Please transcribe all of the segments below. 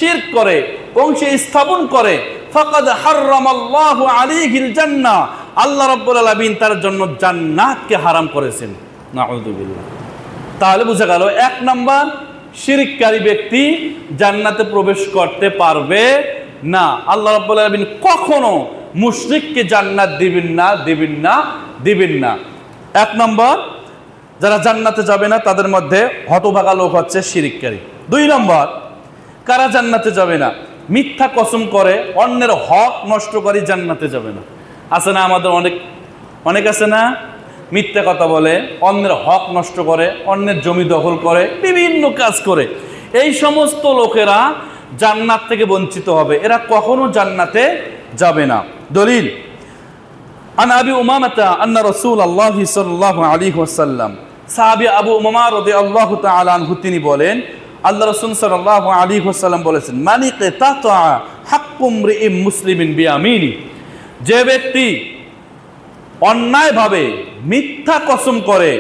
শিরক করে, বংশে স্থাপন করে, ফাকাদ হারামাল্লাহু আলাইহিল জান্নাহ, আল্লাহ রাব্বুল আলামিন তার জন্য জান্নাতকে হারাম করেছেন। নাউযুবিল্লাহ। তাহলে বোঝা গেল, এক নাম্বার, শিরককারী ব্যক্তি জান্নাতে প্রবেশ করতে পারবে না। আল্লাহ রাব্বুল আলামিন কখনো মুশরিককে জান্নাত দিবেন না, দিবেন না, দিবেন না। এক নম্বর, যারা জান্নাতে যাবে না তাদের মধ্যে হতভাগা লোক হচ্ছে শিরককারী। দুই নম্বর, কারা জান্নাতে যাবে না? মিথ্যা কসম করে অন্যের হক নষ্ট করে জান্নাতে যাবে না। আছে না আমাদের অনেক আছে না, মিথ্যা কথা বলে, অন্যের হক নষ্ট করে, অন্যের জমি দখল করে, বিভিন্ন কাজ করে। এই সমস্ত লোকেরা জান্নাত থেকে বঞ্চিত হবে, এরা কখনো জান্নাতে যাবে না। দলিল, আন আবি উমামাতা আন্না রাসূলুল্লাহি সাল্লাল্লাহু আলাইহি ওয়াসাল্লাম, সাহাবী আবু উমামা রাদিয়াল্লাহু তাআলা আনহু তিনি বলেন, আল্লাহ রাসূল সাল্লাল্লাহু আলাইহি ওয়াসাল্লাম বলেছেন, মানি কিতাতা হাক্কুম রিইম মুসলিমিন বিয়ামিনি, যে ব্যক্তি অন্যায়ভাবে মিথ্যা কসম করে,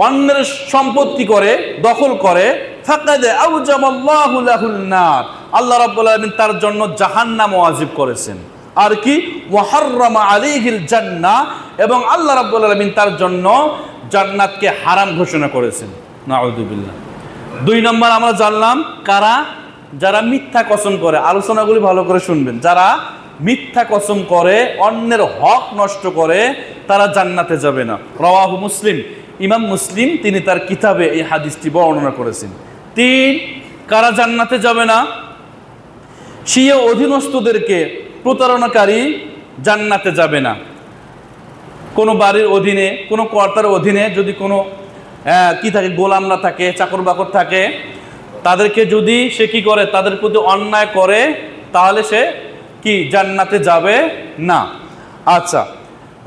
অন্যের সম্পত্তি করে, দখল করে, ফাকাদ আউজামাল্লাহু লাহুল নার, আল্লাহ রাব্বুল আলামিন তার জন্য জাহান্নাম ওয়াজিব করেছেন। আর কি, ওয়া হাররামা আলাইহিল জান্নাহ, এবং আল্লাহ রাব্বুল আলামিন তার জন্য জান্নাতকে হারাম ঘোষণা করেছেন। নাউযুবিল্লাহ। দুই নম্বর আমরা জানলাম কারা, যারা মিথ্যা কসম করে। আলোচনাগুলি ভালো করে শুনবেন। যারা মিথ্যা কসম করে, অন্যের হক নষ্ট করে, তারা জান্নাতে যাবে না। রাওয়াহু মুসলিম, ইমাম মুসলিম তিনি তার কিতাবে এই হাদিসটি বর্ণনা করেছেন। তিন, কারা জান্নাতে যাবে না? স্বীয় অধীনস্থদেরকে প্রতারণাকারী জান্নাতে যাবে না। কোনো বাড়ির অধীনে, কোনো কর্তার অধীনে যদি কোনো কি থাকে, গোলামরা থাকে, চাকর বাকর থাকে, তাদেরকে যদি সে কি করে, তাদের প্রতি অন্যায় করে, তাহলে সে কি জান্নাতে যাবে না। আচ্ছা,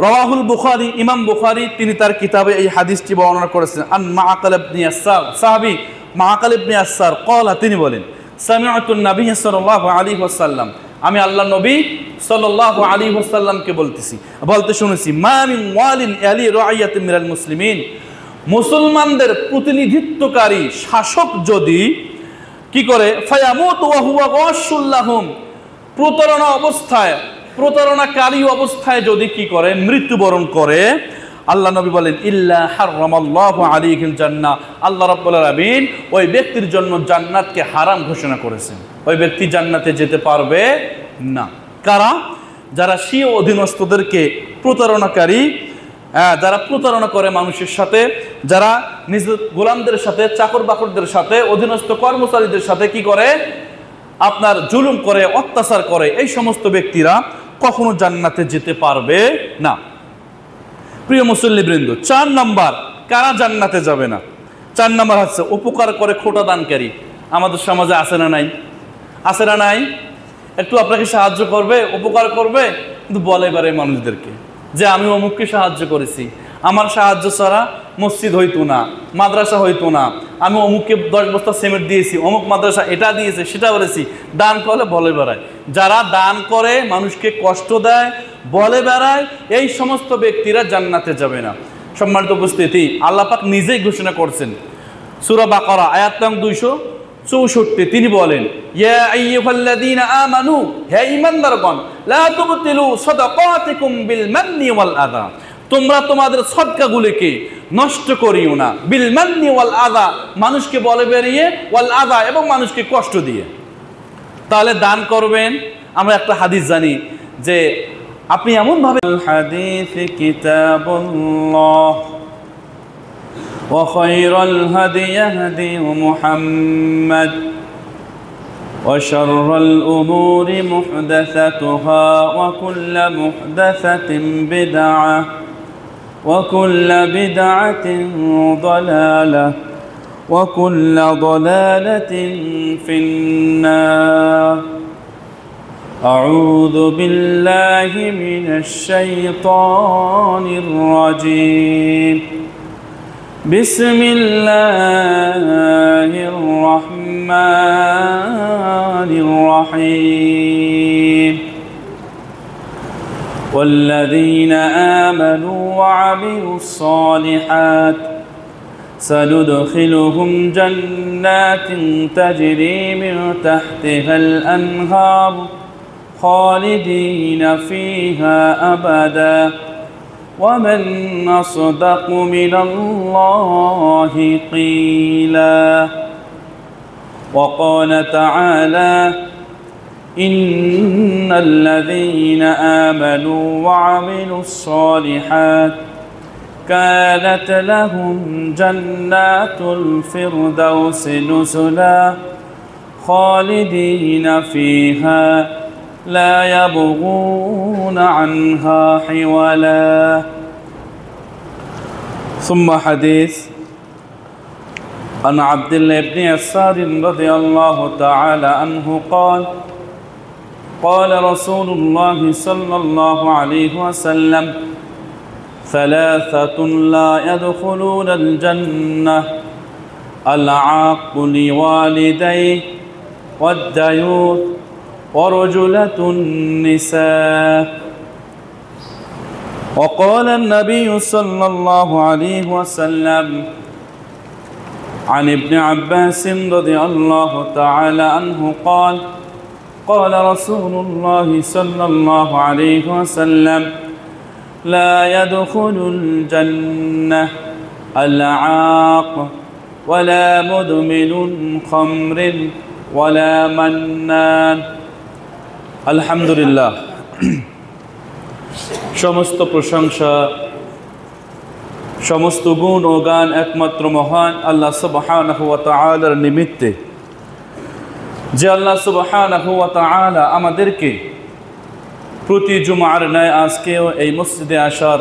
রাওয়াহুল বুখারী, ইমাম বুখারী তিনি তার কিতাবে এই হাদিসটি বর্ণনা করেছেন। আন মাআকাল ইবনে ইয়াসার, সাহাবী মাআকাল ইবনে ইয়াসার ক্বালা, তিনি বলেন, সামি'তু নবী সাল্লাল্লাহু আলাইহি ওয়াসাল্লাম, আমি আল্লাহ নবী সাল্লাল্লাহু আলাইহি ওয়াসাল্লামকে বলতে শুনেছি, মা মিন ওয়ালিন আলি রাইয়াতিন মিনাল মুসলিমিন, মুসলমানদের প্রতিনিধিত্বকারী শাসক যদি কি করে, ফায়ামুতু ওয়া হুয়া গাশুল লাহুম, প্রতারণাকারী অবস্থায় যদি কি করে, মৃত্যুবরণ করে, আল্লাহ নবী বলেন, ইল্লা হারামাল্লাহু আলাইহিল জান্নাহ, আল্লাহ রাব্বুল আলামিন ওই ব্যক্তির জন্য জান্নাতকে হারাম ঘোষণা করেছেন। ওই ব্যক্তি জান্নাতে যেতে পারবে না। কারা? যারা স্বীয় অধীনস্থদেরকে প্রতারণাকারী, যারা প্রতারণা করে মানুষের সাথে, যারা নিজের গোলামদের সাথে, চাকর বাকরদের সাথে, অধীনস্থ কর্মচারীদের সাথে কি করে, আপনার জুলুম করে, অত্যাচার করে, এই সমস্ত ব্যক্তিরা কখনো জান্নাতে যেতে পারবে না। প্রিয় মুসল্লিবৃন্দ, 4 নাম্বার, কারা জান্নাতে যাবে না? 4 নাম্বার হচ্ছে উপকার করে খোটা দানকারী। আমাদের সমাজে আছে না নাই? আছে না নাই? একটু আপনাকে সাহায্য করবে, উপকার করবে, কিন্তু বলে বেড়ায় মানুষদেরকে যে আমি অমুককে সাহায্য করেছি, আমার সাহায্য ছাড়া মসজিদ হইতো না, মাদ্রাসা হইতো না, আমি অমুককে 10 বস্তা সিমেন্ট দিয়েছি, অমুক মাদ্রাসা এটা দিয়েছে, সেটা করেছি। দান করলে বলে বেড়ায়। যারা দান করে, মানুষকে কষ্ট দেয়, বলে বেড়ায়, এই সমস্ত ব্যক্তিরা জান্নাতে যাবে না। সম্মানিত উপস্থিতি, আল্লাহ পাক নিজেই ঘোষণা করছেন, সূরা বাকারা আয়াত নং 264, তিনি বলেন, ইয়া আইয়ুহাল্লাযীনা আমানু, হে ঈমানদারগণ, লা তুবতিলু সাদাকাতিকুম বিল মান্নি ওয়াল আযা, তোমরা তোমাদের সদকাগুলিকে নষ্ট করিও না, বিল মান্নি ওয়াল আযা, মানুষকে বলে বেরিয়ে, ওয়াল আযা, এবং মানুষকে কষ্ট দিয়ে। তাহলে দান করবেন। আমরা একটা হাদিস জানি যে আপনি এমন ভাবে, হাদিস কিতাবুল্লাহ ওয়া খায়রুল হাদি হাদি মুহাম্মদ ওয়া শাররুল উমুরি মুহদাসাতুহা ওয়া কুল্লু মুহদাসাতিন বিদআহ ওয়া কুল্লু বিদআতিন দালালাহ ওয়া কুল্লু দালালাতিন ফিন্নার। أعوذ بالله من الشيطان الرجيم. بسم الله الرحمن الرحيم. والذين آمنوا وعملوا الصالحات سندخلهم جنات تجري من تحتها الأنهار خالدين فيها أبدا ومن أصدق من الله قيلا وقال تعالى إن الذين آمنوا وعملوا الصالحات كانت لهم جنات الفردوس نزلا خالدين فيها لا يبغون عنها حولا ثم حديث عن عبد الله بن يسار رضي الله تعالى عنه قال قال رسول الله صلى الله عليه وسلم ثلاثة لا يدخلون الجنة العاق لوالديه والديوث ورجلة النساء وقال النبي صلى الله عليه وسلم عن ابن عباس رضي الله تعالى عنه قال قال رسول الله صلى الله عليه وسلم لا يدخل الجنة العاق ولا مدمن خمر ولا منان الحمد لله সমস্ত প্রশংসা সমস্ত গুণ ও গান একমাত্র মহান আল্লাহ সুবহানাহু ওয়া তাআলার নিমিত্তে যে আল্লাহ সুবহানাহু ওয়া তাআলা আমাদেরকে প্রতি জুমার ন্যায় আজকেও এই মসজিদে আসার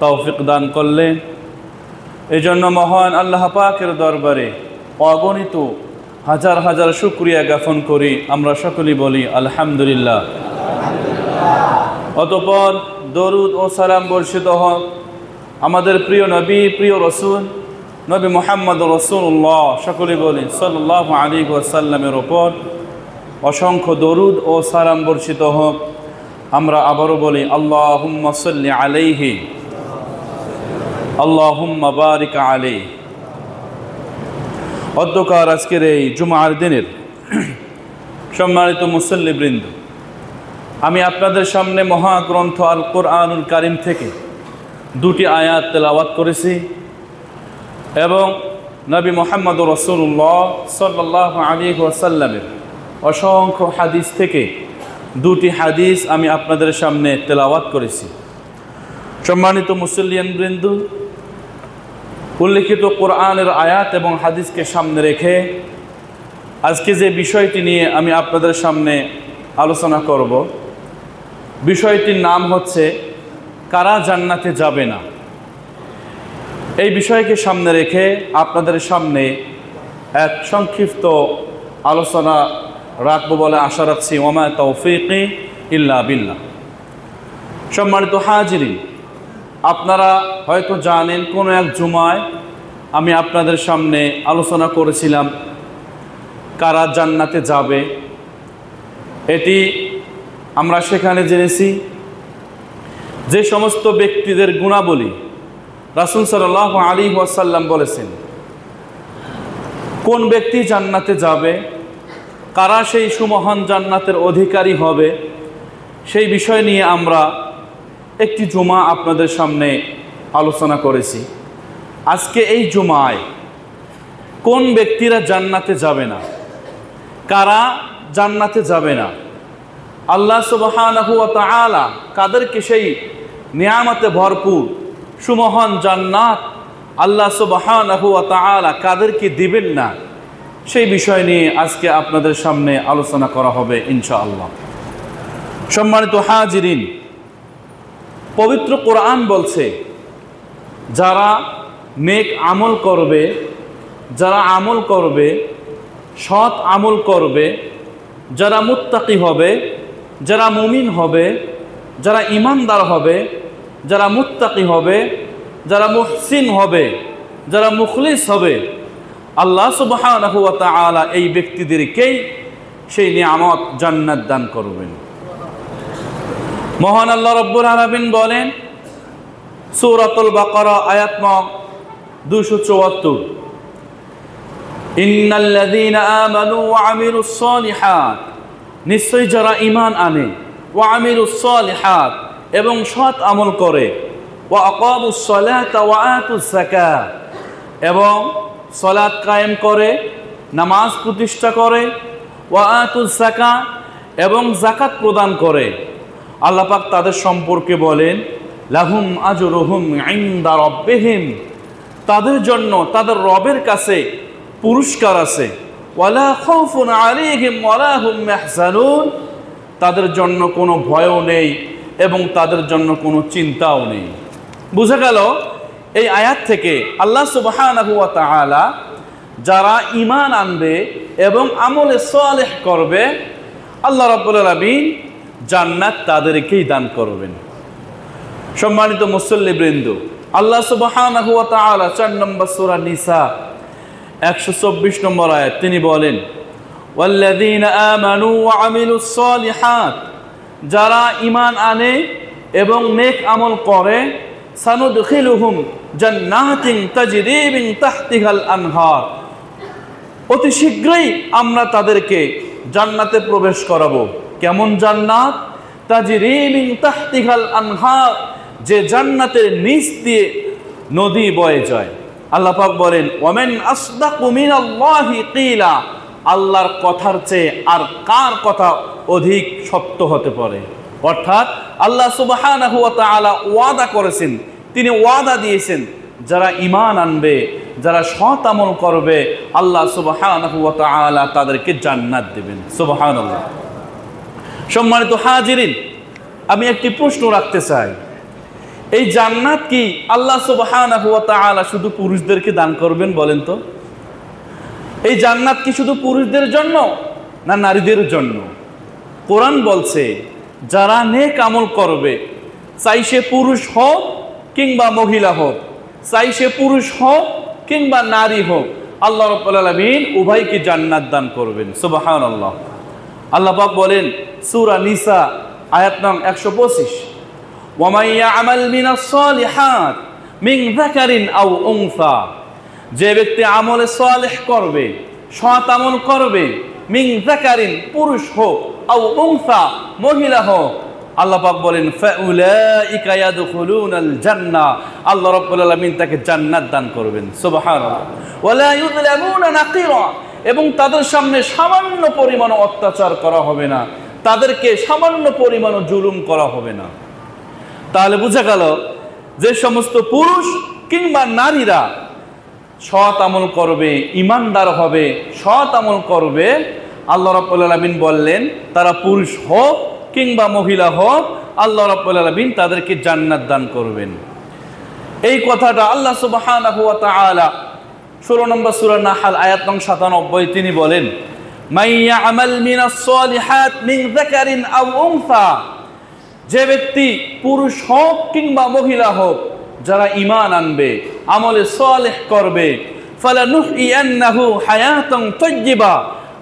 তৌফিক দান করলেন। এই জন্য মহান আল্লাহ পাকের দরবারে অগণিত হাজার হাজার শুকরিয়া জ্ঞাপন করি। আমরা সকলেই বলি আলহামদুলিল্লাহ। অতঃপর দরুদ ও সালাম বর্ষিত হোক আমাদের প্রিয় নবী প্রিয় রসুল নবী মুহাম্মদ রাসূলুল্লাহ সকলেই বলি সাল্লাল্লাহু আলাইহি ওয়াসাল্লামের ওপর অসংখ্য দরুদ ও সালাম বর্ষিত হোক। আমরা আবারও বলি আল্লাহুম্মা সাল্লি আলাইহি আল্লাহুম্মা বারিক আলাইহি। অধ্যকার আজকের এই জুমার দিনের সম্মানিত মুসল্লিবৃন্দ, আমি আপনাদের সামনে মহাগ্রন্থ আল কোরআনুল কারীম থেকে দুটি আয়াত তেলাওয়াত করেছি এবং নবী মুহাম্মদ রাসূলুল্লাহ সাল্লাল্লাহু আলাইহি ওয়াসাল্লামের অসংখ্য হাদিস থেকে দুটি হাদিস আমি আপনাদের সামনে তেলাওয়াত করেছি। সম্মানিত মুসল্লিয়ানবৃন্দ, উল্লিখিত কোরআনের আয়াত এবং হাদিসকে সামনে রেখে আজকে যে বিষয়টি নিয়ে আমি আপনাদের সামনে আলোচনা করব, বিষয়টির নাম হচ্ছে কারা জান্নাতে যাবে না। এই বিষয়কে সামনে রেখে আপনাদের সামনে এক সংক্ষিপ্ত আলোচনা রাখবো বলে আশা রাখছি। ওমা তৌফিকি ইল্লা বিল্লাহ। সম্মানিত হাজিরিন, আপনারা হয়তো জানেন কোনো এক জুমায় আমি আপনাদের সামনে আলোচনা করেছিলাম কারা জান্নাতে যাবে। এটি আমরা সেখানে জেনেছি যে সমস্ত ব্যক্তিদের গুণাবলী রাসূল সাল্লাল্লাহু আলাইহি ওয়াসাল্লাম বলেছেন, কোন ব্যক্তি জান্নাতে যাবে, কারা সেই সুমহান জান্নাতের অধিকারী হবে, সেই বিষয় নিয়ে আমরা একটি জুমা আপনাদের সামনে আলোচনা করেছি। আজকে এই জুমায় কোন ব্যক্তিরা জান্নাতে যাবে না, কারা জান্নাতে যাবে না, আল্লাহ সুবহানাহু ওয়া তাআলা কাদেরকে সেই নিয়ামতে ভরপুর সুমহান জান্নাত আল্লাহ সুবহানাহু ওয়া তাআলা কাদেরকে দিবেন না, সেই বিষয় নিয়ে আজকে আপনাদের সামনে আলোচনা করা হবে ইনশাআল্লাহ। সম্মানিত হাজিরিন, পবিত্র কোরআন বলছে যারা নেক আমল করবে, যারা আমল করবে, সৎ আমল করবে, যারা মুত্তাকি হবে, যারা মুমিন হবে, যারা ঈমানদার হবে, যারা মুত্তাকি হবে, যারা মুহসিন হবে, যারা মুখলিস হবে, আল্লাহ সুবহানাহু ওয়া তাআলা এই ব্যক্তিদেরকেই সেই নিয়ামত জান্নাত দান করবেন। মহান আল্লাহ রাব্বুল আলামিন বলেন সূরাতুল বাকারা আয়াত নং 274 ইন্নাল্লাযীনা আমানু ওয়া আমিলুস সালিহাত, নিশ্চয়ই যারা ঈমান আনে, ওয়া আমিলুস সালিহাত এবং সৎ আমল করে, ওয়া আকামুস সালাতা ওয়া আতুজ যাকাত এবং সালাত কায়েম করে, নামাজ প্রতিষ্ঠা করে, ওয়া আতুজ যাকাত এবং যাকাত প্রদান করে, আল্লাহ পাক তাদের সম্পর্কে বলেন লাহুম আজরুহুম ইনদা রাব্বিহিম, তাদের জন্য তাদের রবের কাছে পুরস্কার আছে, ওয়ালা খাউফুন আলাইহিম ওয়ালা হুম ইয়াহজানুন, তাদের জন্য কোনো ভয়ও নেই এবং তাদের জন্য কোনো চিন্তাও নেই। বুঝা গেল এই আয়াত থেকে আল্লাহ সুবহানাহু ওয়া তাআলা যারা ঈমান আনবে এবং আমলে সালেহ করবে, আল্লাহ রাব্বুল আলামিন জান্নাত তাদেরকেই দান করবেন। সম্মানিত মুসল্লিবৃন্দ, আল্লাহ সুবহানাহু ওয়া তাআলা 4 নম্বর সূরা নিসা 124 নম্বর আয়াত তিনি বলেন ওয়াল্লাযীনা আমানু ওয়া আমিলুস সালিহাত, যারা ঈমান আনে এবং নেক আমল করে, সানুদখিলুহুম জান্নাতিন তাজরি মিন তাহতিহাল আনহার, অতি শীঘ্রই আমরা তাদেরকে জান্নাতে প্রবেশ করাবো। কেমন জান্নাত? তাজরি মিন তাহতিহাল আনহার, যে জান্নাতের নিচ দিয়ে নদী বয়ে যায়। আল্লাহ পাক বলেন ওয়ামান আসদাকু মিনাল্লাহি কিলা, আল্লাহর কথার চেয়ে আর কার কথা অধিক সত্য হতে পারে? অর্থাৎ আল্লাহ সুবহানাহু ওয়া তাআলা ওয়াদা করেছেন, তিনি ওয়াদা দিয়েছেন যারা ঈমান আনবে, যারা সৎ আমল করবে, আল্লাহ সুবহানাহু ওয়া তাআলা তাদেরকে জান্নাত দেবেন। সুবহানাল্লাহ। সম্মানিত হাজিরিন, আমি একটি প্রশ্ন রাখতে চাই, এই জান্নাত কি আল্লাহ সুবহানাহু ওয়া তাআলা শুধু পুরুষদেরকে দান করবেন? বলেন তো, এই জান্নাত কি শুধু পুরুষদের জন্য না নারীদের জন্য? কোরআন বলছে যারা নেক আমল করবে, চাই সে পুরুষ হোক কিংবা মহিলা হোক, চাই সে পুরুষ হোক কিংবা নারী হোক, আল্লাহ রাব্বুল আলামিন উভয়কে জান্নাত দান করবেন। সুবহানাল্লাহ। আল্লাহ পাক বলেন সূরা নিসা আয়াত নং 125 ওয়ামান ইয়ামাল মিনাস সালিহাত মিন যাকারিন আও উনসা, যে ব্যক্তি আমলে সালেহ করবে, সৎ আমল করবে, মিন যাকারিন পুরুষ হোক, আও উনসা মহিলা হোক, আল্লাহ পাক বলেন ফাউলাইকা ইয়াদখুলুনাল জান্নাহ, আল্লাহ রাব্বুল আলামিন তাকে জান্নাত দান করবেন। সুবহানাল্লাহ। ওয়ালা ইউযলামুনা নাকিরা, এবং তাদের সামনে সামান্য পরিমাণ অত্যাচার করা হবে না, তাদেরকে সামান্য পরিমাণ জুলুম করা হবে না। তাহলে বোঝা গেল যে সমস্ত পুরুষ কিংবা নারীরা সৎ আমল করবে, ঈমানদার হবে, সৎ আমল করবে, আল্লাহ রাব্বুল আলামিন বললেন তারা পুরুষ হোক কিংবা মহিলা হোক, আল্লাহ রাব্বুল আলামিন তাদেরকে জান্নাত দান করবেন। এই কথাটা আল্লাহ সুবহানাহু ওয়া তাআলা 16 নম্বর সূরা নাহল আয়াত নং 97 তিনি বলেন মান ইয়ামাল মিনাস সালিহাত মিন যাকারিন আও উনসা, যে ব্যক্তি পুরুষ হোক কিংবা মহিলা হোক, যারা ঈমান আনবে, আমলে সালেহ করবে, ফালানুহইয়ান্নাহু হায়াতান তাইয়্যিবা,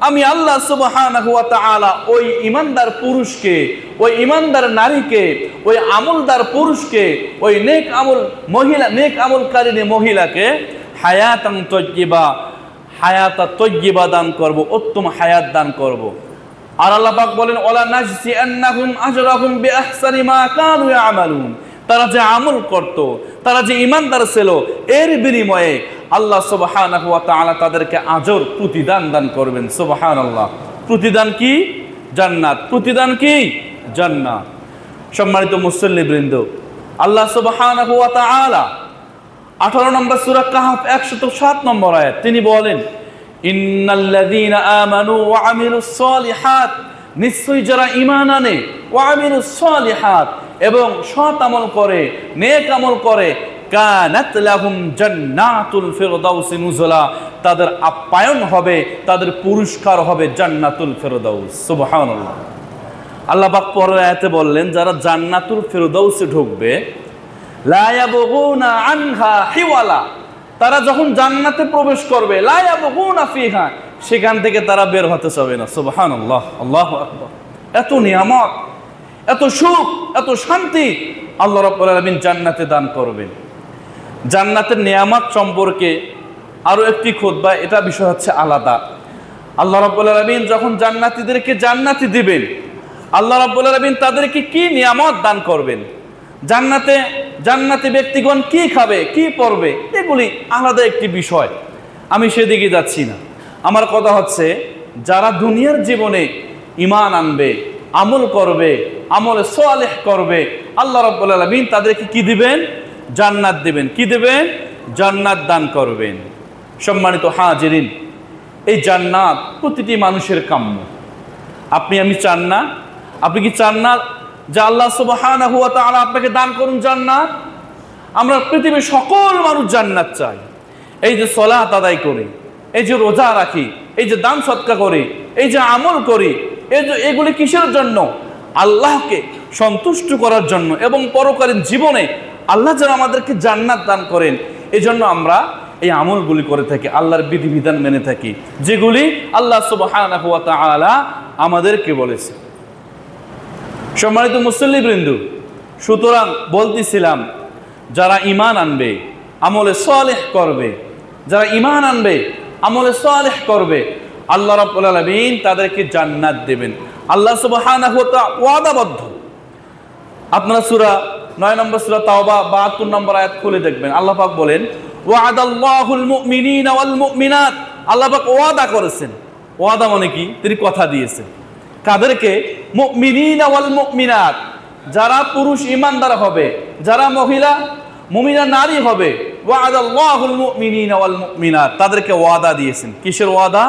আমি আল্লাহ সুবহানাহু ওয়া তাআলা ওই ঈমানদার পুরুষকে, ওই ঈমানদার নারীকে, ওই আমলদার পুরুষকে, ওই নেক আমল মহিলা, নেক আমলকারিনী মহিলাকে হায়াতান তাইয়্যিবা, হায়াতা তাইয়্যিবা দান করব, উত্তম হায়াত দান করব। আর আল্লাহ পাক বলেন ওয়ালা নাজজিআন্নাহুম আজরাহুম বিআহসানি মা কানু ইয়ামালুন, তারা যে আমল করত, তারা যে ঈমানদার ছিল, এর বিনিময়ে আল্লাহ সুবহানাহু ওয়া তাআলা তাদেরকে আজর প্রতিদান দান করবেন। সুবহানাল্লাহ। প্রতিদান কি? জান্নাত। প্রতিদান কি? জান্নাত। সম্মানিত মুসল্লিবৃন্দ, আল্লাহ সুবহানাহু ওয়া তাআলা 18 নম্বর সূরা কাহফ 107 নম্বর আয়াত তিনি বলেন ইন্নাল্লাযীনা আমানু ওয়া আমিলুস সালিহাত, নিশ্চয়ই যারা ঈমান আনে, ওয়া আমিলুস সালিহাত এবং সৎ আমল করে, নেক আমল করে, কানাত লাহুম জান্নাতুল ফিরদাউস নুজুলা, তাদের আপ্যায়ন হবে, তাদের পুরস্কার হবে জান্নাতুল ফিরদাউস। সুবহানাল্লাহ। আল্লাহ পাক পরের আয়াতে বললেন যারা জান্নাতুল ফিরদাউসে ঢুকবে, লা ইয়াবগুনা আনহা হিওয়ালা, তারা যখন জান্নাতে প্রবেশ করবে, লা ইয়াবগুনা ফিহা, সেখান থেকে তারা বের হতে চাবে না। সুবহানাল্লাহ। আল্লাহু আকবার। এত নিয়ামত, এত সুখ, এত শান্তি আল্লাহ রাব্বুল আলামিন জান্নাতে দান করবেন। জান্নাতের নিয়ামত সম্পর্কে আরও একটি খুতবা, এটা বিষয় হচ্ছে আলাদা। আল্লাহ রাব্বুল আলামিন যখন জান্নাতীদেরকে জান্নাতি দিবেন, আল্লাহ রাব্বুল আলামিন তাদেরকে কি নিয়ামত দান করবেন, জান্নাতি ব্যক্তিগণ কি খাবে, কি পরবে, এগুলি আলাদা একটি বিষয়। আমি সেদিকে যাচ্ছি না। আমার কথা হচ্ছে, যারা দুনিয়ার জীবনে ঈমান আনবে, আমল করবে, আমলে সালেহ করবে, আল্লাহ রাব্বুল আলামিন তাদেরকে কি দিবেন? জান্নাত দিবেন। কি দিবেন? জান্নাত দান করবেন। সম্মানিত হাজিরিন, এই জান্নাত প্রতিটি মানুষের কাম্য। আপনি আমি চান না? আপনি কি চান না যে আল্লাহ সুবহানাহু ওয়া তাআলা আপনাকে দান করুন জান্নাত? আমরা পৃথিবীর সকল মানুষ জান্নাত চাই। এই যে সালাত আদায় করি, এই যে রোজা রাখি, এই যে দান সদকা করি, এই যে আমল করি, এগুলি কিসের জন্য? আল্লাহকে সন্তুষ্ট করার জন্য, এবং পরকালীন জীবনে আল্লাহ যেন আমাদেরকে জান্নাত দান করেন, এজন্য আমরা এই আমলগুলি করে থাকি, আল্লাহর বিধিবিধান মেনে থাকি, যেগুলি আল্লাহ সুবহানাহু ওয়া তাআলা আমাদেরকে বলেছে। সম্মানিত মুসল্লিবৃন্দ, সুতরাং বলতেছিলাম, যারা ঈমান আনবে, আমলে সালেহ করবে, যারা ঈমান আনবে, আমলে সালেহ করবে, আল্লাহ রাব্বুল আলামিন তাদেরকে জান্নাত দেবেন। আল্লাহ সুবহানাহু ওয়া তাআলা ওয়াদাবদ্ধ। আপনারা সূরা 9 নম্বর সূরা তাওবা 72 নম্বর আয়াত খুলে দেখবেন। আল্লাহ পাক বলেন, ওয়াদাল্লাহুল মুমিনিনা ওয়াল মুমিনাত। আল্লাহ পাক ওয়াদা করেছেন। ওয়াদা মানে কি? তিনি কথা দিয়েছেন। কাদেরকে? মুমিনিনা ওয়াল মুমিনাত, যারা পুরুষ ঈমানদার হবে, যারা মহিলা মুমিনা নারী হবে, ওয়াদাল্লাহুল মুমিনিনা ওয়াল মুমিনাত, তাদেরকে ওয়াদা দিয়েছেন। কিসের ওয়াদা?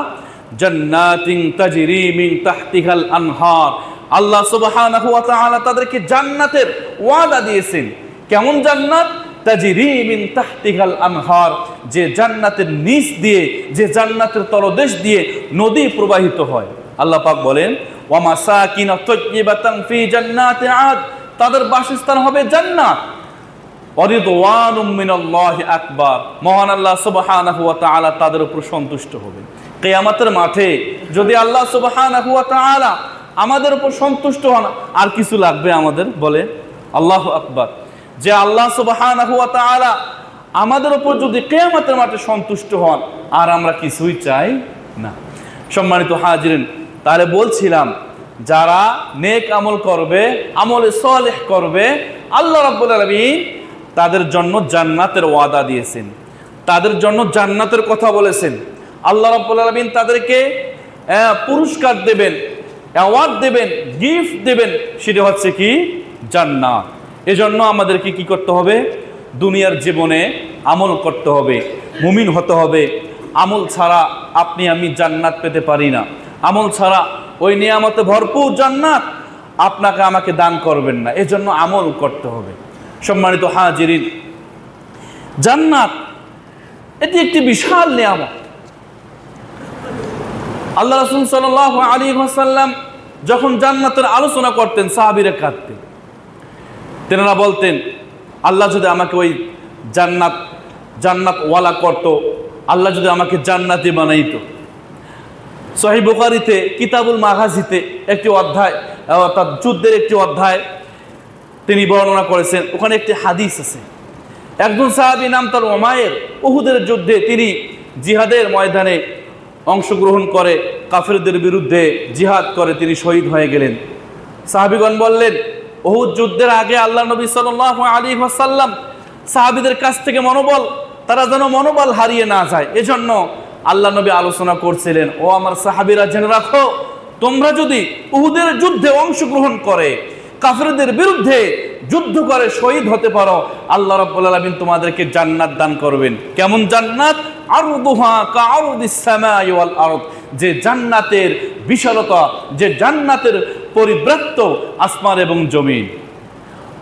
জান্নাতিন তাজরি মিন তাহতিহাল আনহার। আল্লাহ সুবহানাহু ওয়া তাআলা তাদেরকে জান্নাতের ওয়াদা দিয়েছেন। কেমন জান্নাত? তাজরি মিন তাহতিহাল আনহার, যে জান্নাতের নিচ দিয়ে, যে জান্নাতের তলদেশ দিয়ে নদী প্রবাহিত হয়। আল্লাহ পাক বলেন, ওয়া মাসাকিন তাইয়্যিবাতান ফি জান্নাতি আদ, তাদের বাসস্থান হবে জান্নাত। ওয়ারিদওয়ানুম মিনাল্লাহি আকবার, মহান আল্লাহ সুবহানাহু ওয়া তাআলা তাদের উপর সন্তুষ্ট হবেন। কিয়ামতের মাঠে যদি আল্লাহ সুবহানাহু ওয়া তাআলা আমাদের উপর সন্তুষ্ট হন, আর কিছু লাগবে আমাদের? বলে আল্লাহু আকবার। যে আল্লাহ সুবহানাহু ওয়া তাআলা আমাদের উপর যদি কিয়ামতের মাঠে সন্তুষ্ট হন, আর আমরা কিছুই চাই না। সম্মানিত হাজিরিন, তাহলে বলছিলাম, যারা নেক আমল করবে, আমলে সালেহ করবে, আল্লাহ রাব্বুল আলামিন তাদের জন্য জান্নাতের ওয়াদা দিয়েছেন, তাদের জন্য জান্নাতের কথা বলেছেন। আল্লাহ রাব্বুল আলামিন তাদেরকে পুরস্কার দেবেন, অ্যাওয়ার্ড দেবেন, গিফট দেবেন, সেটা হচ্ছে কি? জান্নাত। এজন্য আমাদেরকে কি করতে হবে? দুনিয়ার জীবনে আমল করতে হবে, মুমিন হতে হবে। আমল ছাড়া আপনি আমি জান্নাত পেতে পারি না। আমল ছাড়া ওই নিয়ামতে ভরপুর জান্নাত আপনাকে আমাকে দান করবেন না। এজন্য আমল করতে হবে। সম্মানিত হাজিরিন, জান্নাত এটি একটি বিশাল নিয়ামত। আল্লাহ রাসূল সাল্লাল্লাহু আলাইহি ওয়াসাল্লাম যখন জান্নাতের আলোচনা করতেন, সাহাবীরা কাঁদতেন। তেনারা বলতেন, আল্লাহ যদি আমাকে ওই জান্নাতওয়ালা করত, আল্লাহ যদি আমাকে জান্নাতি বানাইতো। সহিহ বুখারীতে কিতাবুল মাগাজিতে একটি অধ্যায়, অর্থাৎ যুদ্ধের একটি অধ্যায় তিনি বর্ণনা করেছেন। ওখানে একটি হাদিস আছে। একজন সাহাবী নাম তার উমাইর, উহুদের যুদ্ধে তিনি জিহাদের ময়দানে অংশগ্রহণ করে কাফেরদের বিরুদ্ধে জিহাদ করে তিনি শহীদ হয়ে গেলেন। সাহাবীগণ বললেন, উহুদ যুদ্ধের আগে আল্লাহ নবী সাল্লাল্লাহু আলাইহি ওয়াসাল্লাম সাহাবীদের কাছ থেকে মনোবল, তারা যেন মনোবল হারিয়ে না যায়, এজন্য আল্লাহ নবী আলোচনা করছিলেন, ও আমার সাহাবীরা জেনে রাখো, তোমরা যদি উহুদের যুদ্ধে অংশগ্রহণ করে কাফেরদের বিরুদ্ধে যুদ্ধ করে শহীদ হতে পারো, আল্লাহ রাব্বুল আলামিন তোমাদেরকে জান্নাত দান করবেন। কেমন জান্নাত? আরদুহা কাআরদিস সামাই ওয়াল আরদ, যে জান্নাতের বিশালতা, যে জান্নাতের পরিব্রাপ্ত আসমান এবং জমিন।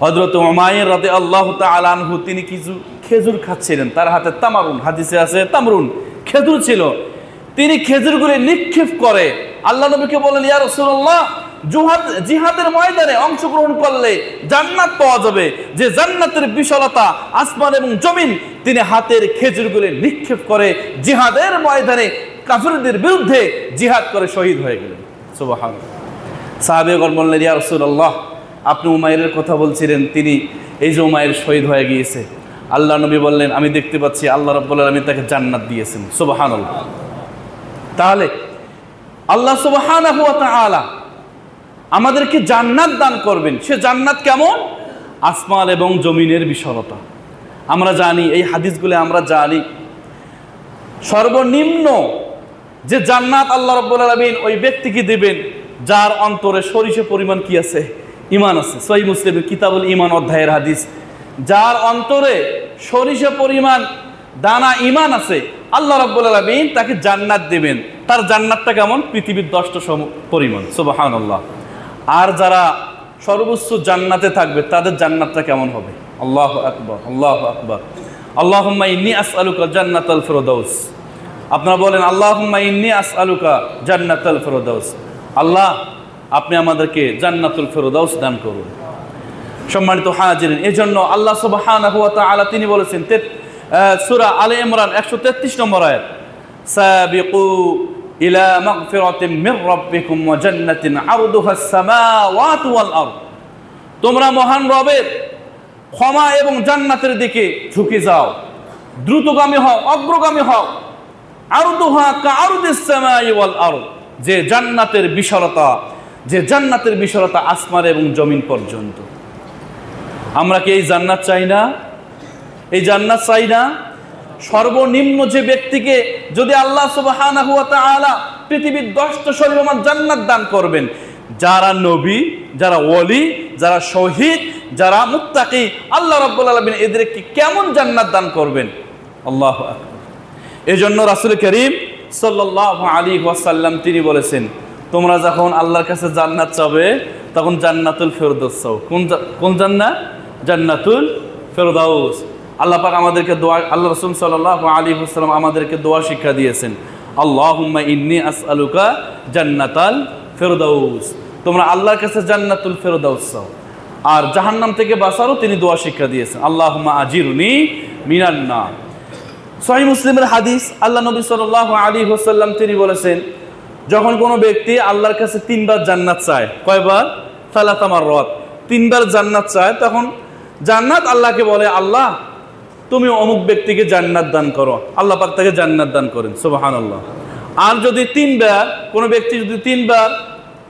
হযরত উমাইর রাদিয়াল্লাহু তাআলা আনহু তিনি কিছু খেজুর খাচ্ছিলেন, তার হাতে তামারুন, হাদিসে আছে তামরুন, খেজুর ছিল। তিনি খেজুরগুলো নিক্ষেপ করে আল্লাহ নবীকে বলেন, ইয়া রাসূলুল্লাহ, জিহাদের ময়দানে অংশগ্রহণ করলে জান্নাত পাওয়া যাবে, যে জান্নাতের বিশালতা আসমান এবং জমিন। তিনি হাতের খেজুরগুলো নিক্ষেপ করে জিহাদের ময়দানে কাফেরদের বিরুদ্ধে জিহাদ করে শহীদ হয়ে গেলেন। সুবহানাল্লাহ। সাহাবীগণ বললেন, ইয়া রাসূলুল্লাহ, আপনি উমাইরের কথা বলছিলেন, তিনি এই যে উমাইর শহীদ হয়ে গিয়েছে, আল্লাহ নবী বললেন, আমি দেখতে পাচ্ছি আল্লাহ রাব্বুল আলামিন তাকে জান্নাত দিয়েছেন। সুবহানাল্লাহ। তাহলে আল্লাহ সুবহানাহু ওয়া তাআলা আমাদেরকে জান্নাত দান করবেন। সে জান্নাত কেমন? আসমান এবং জমিনের বিশালতা। আমরা জানি, এই হাদিসগুলো আমরা জানি, সর্বনিম্ন যে জান্নাত আল্লাহ রাব্বুল আলামিন ওই ব্যক্তিকে দিবেন যার অন্তরে সরিষা পরিমাণ কি আছে? ঈমান আছে। সহিহ মুসলিমের কিতাবুল ঈমান অধ্যায়ের হাদিস। যার অন্তরে সরিষা পরিমাণ দানা ঈমান আছে, আল্লাহ রাব্বুল আলামিন তাকে জান্নাত দিবেন। তার জান্নাতটা কেমন? পৃথিবীর 10টা পরিমাণ। সুবহানাল্লাহ। আর যারা সর্বোচ্চ জান্নাতে থাকবে তাদের জান্নাতটা কেমন হবে? আল্লাহু আকবার, আল্লাহু আকবার। আল্লাহুম্মা ইন্নী আসআলুকা জান্নাতাল ফিরদাউস। আপনারা বলেন, আল্লাহুম্মা ইন্নী আসআলুকা জান্নাতাল ফিরদাউস। আল্লাহ, আপনি আমাদেরকে জান্নাতুল ফিরদাউস দান করুন। সম্মানিত হাজিরিন, এজন্য আল্লাহ সুবহানাহু ওয়া তাআলা তিনি বলেছেন সূরা আলে ইমরান 133 নম্বর আয়াত, সাবিকু ইলা মাগফিরাতিন মির রাব্বিকুম ওয়া জান্নাতিন আরদুহাস সামাওয়াতু ওয়াল আরদ। তোমরা মহান রবের ক্ষমা এবং জান্নাতের দিকে ঝুঁকে যাও, দ্রুতগামী হও, অগ্রগামী হও। আরদুহা কাআরদিস সামাই ওয়াল আরদ। যে জান্নাতের বিশালতা আসমান এবং জমিন পর্যন্ত। আমরা কি এই জান্নাত চাই না? এই জান্নাত চাই না? সর্বনিম্ন যে ব্যক্তিকে যদি আল্লাহ সুবহানাহু ওয়া তাআলা পৃথিবীর 10টা সর্বমান জান্নাত দান করবেন, যারা নবী, যারা ওলি, যারা শহীদ, যারা মুত্তাকি, আল্লাহ রাব্বুল আলামিন এদেরকে কেমন জান্নাত দান করবেন? আল্লাহু আকবার। এজন্য রাসূল করিম সাল্লাল্লাহু আলাইহি ওয়াসাল্লাম তিনি বলেছেন, তোমরা যখন আল্লাহর কাছে জান্নাত চাবে তখন জান্নাতুল ফিরদাউস চাও। কোন জান্নাত? জান্নাতুল ফিরদাউস। আল্লাহ পাক আমাদেরকে দোয়া, আল্লাহ রাসূল সাল্লাল্লাহু আলাইহি ওয়াসাল্লাম আমাদেরকে দোয়া শিক্ষা দিয়েছেন, আল্লাহুম্মা ইন্নী আসআলুকা জান্নাতাল ফিরদাউস। তোমরা আল্লাহর কাছে জান্নাতুল ফিরদাউস চাও। আর জাহান্নাম থেকে বাঁচারও তিনি দোয়া শিক্ষা দিয়েছেন, আল্লাহুম্মা আজিরনি মিনান নার। সহিহ মুসলিমের হাদিস, আল্লাহ নবী সাল্লাল্লাহু আলাইহি ওয়াসাল্লাম তিনি বলেছেন, যখন কোনো ব্যক্তি আল্লাহর কাছে 3বার জান্নাত চায়, কয়বার? সালাসা মাররাত, 3বার জান্নাত চায়, তখন জান্নাত আল্লাহকে বলে, আল্লাহ তুমি অমুক ব্যক্তিকে জান্নাত দান করো। আল্লাহ পাক তাকে জান্নাত দান করেন। সুবহানাল্লাহ। আর যদি 3বার কোনো ব্যক্তি যদি 3বার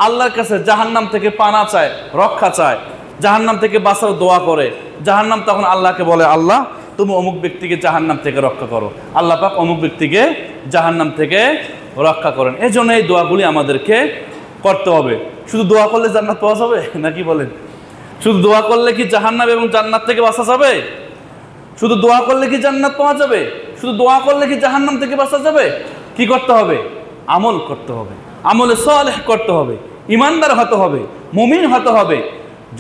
আল্লাহর কাছে জাহান্নাম থেকে পানা চায়, রক্ষা চায়, জাহান্নাম থেকে বাঁচার দোয়া করে, জাহান্নাম তখন আল্লাহকে বলে, আল্লাহ তুমি অমুক ব্যক্তিকে জাহান্নাম থেকে রক্ষা করো। আল্লাহ পাক অমুক ব্যক্তিকে জাহান্নাম থেকে রক্ষা করেন। এই জন্য এই দোয়াগুলি আমাদেরকে করতে হবে। শুধু দোয়া করলে জান্নাত পাওয়া যাবে নাকি বলেন? শুধু দোয়া করলে কি জাহান্নাম এবং জান্নাত থেকে বাঁচা যাবে? শুধু দোয়া করলে কি জান্নাত পাওয়া যাবে? শুধু দোয়া করলে কি জাহান্নাম থেকে বাঁচা যাবে? কি করতে হবে? আমল করতে হবে, আমলে সালেহ করতে হবে, ইমানদার হতে হবে, মুমিন হতে হবে।